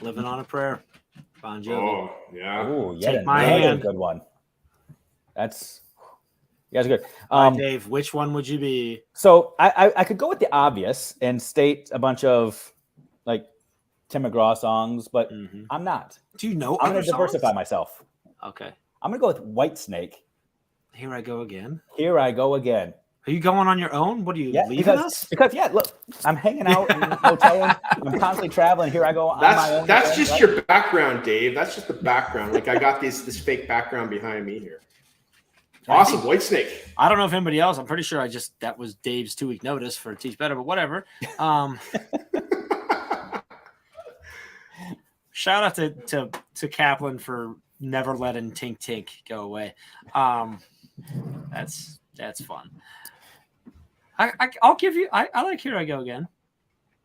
A: Living on a Prayer. Bon Jovi.
C: Oh, yeah.
B: Oh, yeah,
A: Take my
B: another
A: hand.
B: good one. That's good.
A: All right, Dave, which one would you be?
B: So I could go with the obvious and state a bunch of like Tim McGraw songs, but
A: Mhm.
B: I'm not.
A: Do you know
B: I'm
A: other
B: going to diversify
A: songs?
B: myself.
A: Okay.
B: I'm going to go with Whitesnake.
A: Here I go again.
B: Here I go again.
A: Are you going on your own? What are you
B: Yeah,
A: leaving us?
B: because look, I'm hanging out in a hotel room. I'm constantly traveling. Here I go on my own.
C: That's
B: again,
C: just
B: right?
C: your background, Dave. That's just the background. Like I got this fake background behind me here. Awesome, Whitesnake.
A: I don't know if anybody else. I'm pretty sure that was Dave's 2-week notice for Teach Better, but whatever. Shout out to Kaplan for never letting Tink Tink go away. That's fun. I'll give you. I like Here I Go Again.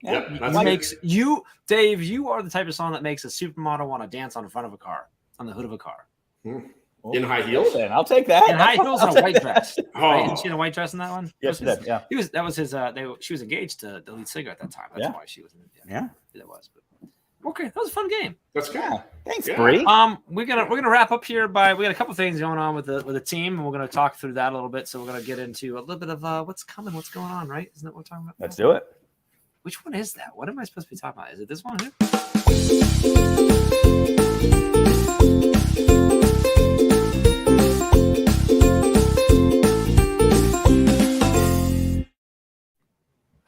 C: Yeah,
A: It
C: that's
A: makes you, Dave. You are the type of song that makes a supermodel want to dance on the front of a car, on the hood of a car,
C: in high heels.
B: Then I'll take that.
A: in high heels and a white dress.
C: Oh.
A: Right? Isn't she in a white dress in that one?
B: Yes,
A: That was
B: it did, yeah.
A: He was. That was his. She was engaged to the lead singer at that time. That's
B: Yeah.
A: why she was.
B: Yeah.
A: That was. But, okay, that was a fun game.
C: That's good.
B: Yeah. Thanks,
C: Yeah.
B: Bree.
A: We're gonna wrap up here we got a couple things going on with the team, and we're gonna talk through that a little bit. So we're gonna get into a little bit of what's coming, what's going on, right? Isn't that what we're talking about?
B: Let's do it.
A: Which one is that? What am I supposed to be talking about? Is it this one here?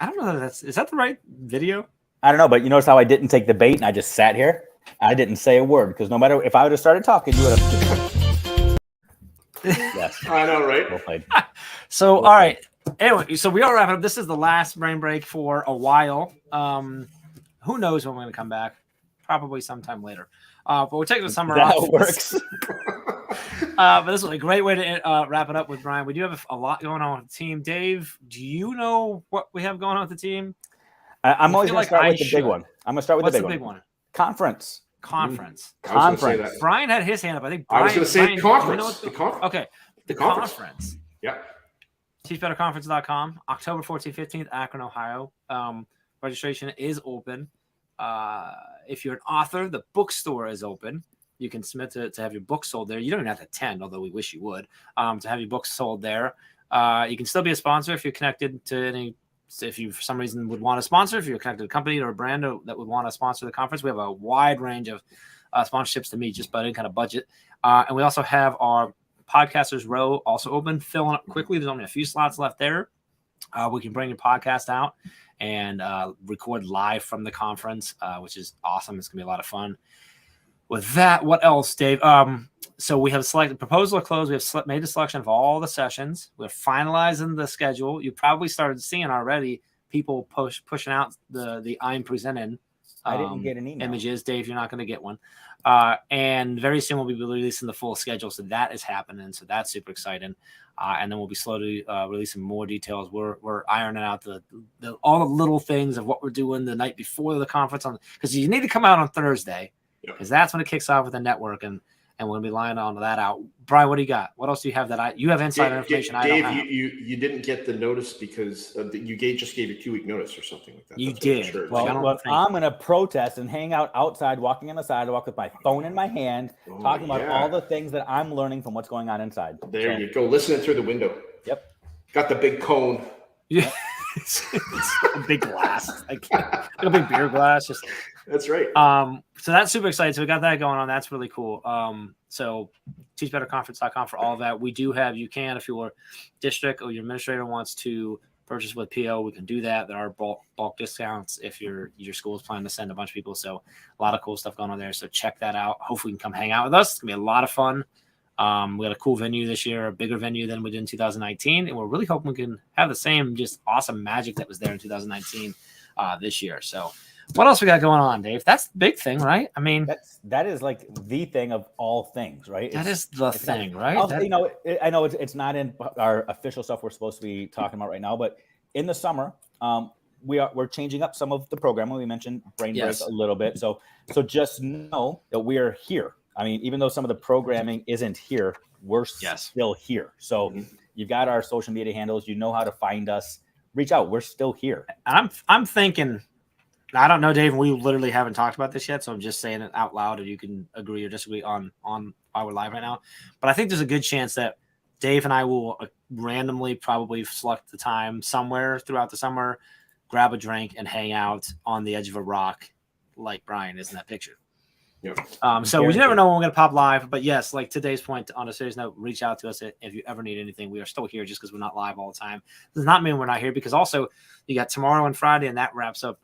A: I don't know is that the right video?
B: I don't know, but you notice how I didn't take the bait and I just sat here? I didn't say a word because no matter if I would have started talking, you would have. Yes.
C: I know, right?
B: Well played.
A: So, all right. Anyway, so we are wrapping up. This is the last brain break for a while. Who knows when we're going to come back? Probably sometime later. But we're taking the summer
B: That
A: off.
B: works.
A: But this was a great way to wrap it up with Brian. We do have a lot going on with the team. Dave, do you know what we have going on with the team?
B: I'm
A: I
B: always
A: feel
B: going
A: like
B: to start
A: I
B: with the
A: should.
B: big one. I'm going to start with
A: What's
B: the big one. Conference.
A: Conference.
C: I was gonna say
B: Conference.
C: that.
A: Brian had his hand up. I think
C: I was
A: Brian,
C: going to say
A: Brian, do you know
C: conference.
A: what's
C: The conference.
A: Okay. The
C: conference.
A: conference.
C: Yeah.
A: TeachBetterConference.com, October 14th, 15th, Akron, Ohio. Registration is open. If you're an author, the bookstore is open. You can submit to have your book sold there. You don't even have to attend, although we wish you would, to have your books sold there. You can still be a sponsor if you're connected to any, if you for some reason would want to sponsor, if you're connected to a company or a brand that would want to sponsor the conference. We have a wide range of sponsorships to meet just about any kind of budget. And we also have our Podcasters Row also open, filling up quickly. There's only a few slots left there. We can bring your podcast out and record live from the conference, which is awesome. It's gonna be a lot of fun. With that, what else, Dave? So we have selected proposal closed. We have made the selection of all the sessions. We're finalizing the schedule. You probably started seeing already people pushing out the I'm presenting.
B: I didn't get an email.
A: Images, Dave. You're not going to get one. And very soon we'll be releasing the full schedule. So that is happening. So that's super exciting. And then we'll be slowly releasing more details. We're ironing out all the little things of what we're doing the night before the conference because you need to come out on Thursday because that's when it kicks off with the network and we're going to be lining on that out. Brian, what do you got? What else do you have you have insider information?
C: Dave,
A: I don't have.
C: You didn't get the notice because you just gave a 2-week notice or something like that.
A: You did.
B: Well, I'm going to protest and hang out outside, walking on the sidewalk with my phone in my hand, talking about all the things that I'm learning from what's going on inside.
C: There you go. Listening through the window.
B: Yep.
C: Got the big cone.
A: Yeah. It's a big glass, like a big beer glass. Just
C: that's right.
A: So that's super exciting. So we got that going on. That's really cool. So teachbetterconference.com for all of that. We do have, you can, if your district or your administrator wants to purchase with PO, we can do that. There are bulk discounts if your school is planning to send a bunch of people. So a lot of cool stuff going on there. So check that out. Hopefully you can come hang out with us. It's gonna be a lot of fun. We got a cool venue this year, a bigger venue than we did in 2019. And we're really hoping we can have the same just awesome magic that was there in 2019 this year. So what else we got going on, Dave? That's the big thing, right? I mean,
B: that is like the thing of all things, right?
A: That is the thing, right?
B: I know it's not in our official stuff we're supposed to be talking about right now, but in the summer, we're changing up some of the programming. We mentioned Brain Break a little bit. So just know that we are here. I mean, even though some of the programming isn't here, we're still here. So you've got our social media handles. You know how to find us. Reach out. We're still here.
A: I'm thinking, I don't know, Dave. We literally haven't talked about this yet, so I'm just saying it out loud, and you can agree or disagree on while we're live right now. But I think there's a good chance that Dave and I will randomly probably select the time somewhere throughout the summer, grab a drink, and hang out on the edge of a rock, like Brian is in that picture.
C: Yep.
A: So we never know when we're going to pop live, but yes, like today's point, on a serious note, reach out to us if you ever need anything. We are still here just because we're not live all the time. Does not mean we're not here, because also you got tomorrow and Friday, and that wraps up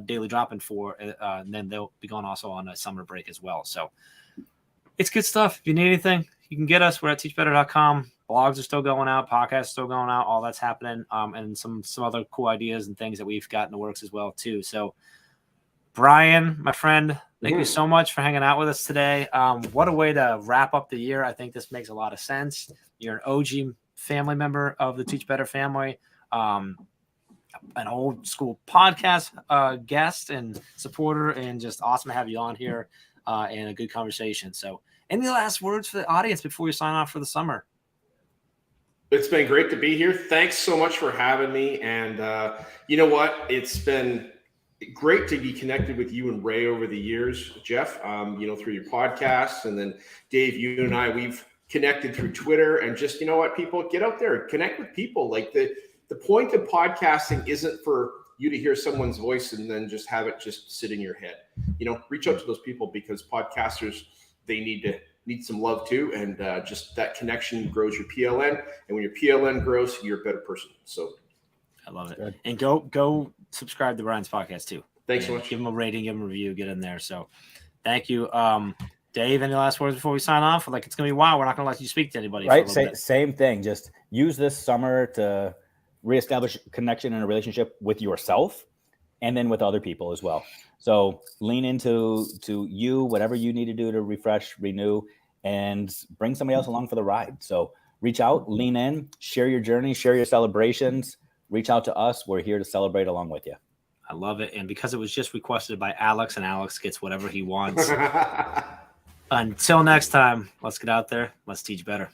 A: Daily Drop-In and then they'll be going also on a summer break as well. So it's good stuff. If you need anything, you can get us. We're at teachbetter.com. Blogs are still going out, podcasts are still going out, all that's happening, and some other cool ideas and things that we've got in the works as well too. So Brian, my friend, thank you so much for hanging out with us today. What a way to wrap up the year. I think this makes a lot of sense. You're an OG family member of the Teach Better family, an old school podcast guest and supporter, and just awesome to have you on here and a good conversation. So any last words for the audience before we sign off for the summer?
C: It's been great to be here. Thanks so much for having me. And you know what? It's been great to be connected with you and Ray over the years, Jeff, through your podcasts. And then Dave, you and I, we've connected through Twitter. And just, you know what, people, get out there, connect with people. Like the point of podcasting isn't for you to hear someone's voice and then just have it just sit in your head. Reach out to those people, because podcasters, they need some love too. And just that connection grows your PLN. And when your PLN grows, you're a better person. So
A: I love it. Good. And go subscribe to Brian's podcast too.
C: Thanks so much.
A: Give him a rating, give him a review, get in there. So thank you. Dave, any last words before we sign off? Like, it's going to be wild. We're not going to let you speak to anybody.
B: Right. Same thing. Just use this summer to reestablish connection and a relationship with yourself, and then with other people as well. So lean into you, whatever you need to do to refresh, renew, and bring somebody else along for the ride. So reach out, lean in, share your journey, share your celebrations. Reach out to us. We're here to celebrate along with you.
A: I love it. And because it was just requested by Alex, and Alex gets whatever he wants. Until next time, let's get out there. Let's teach better.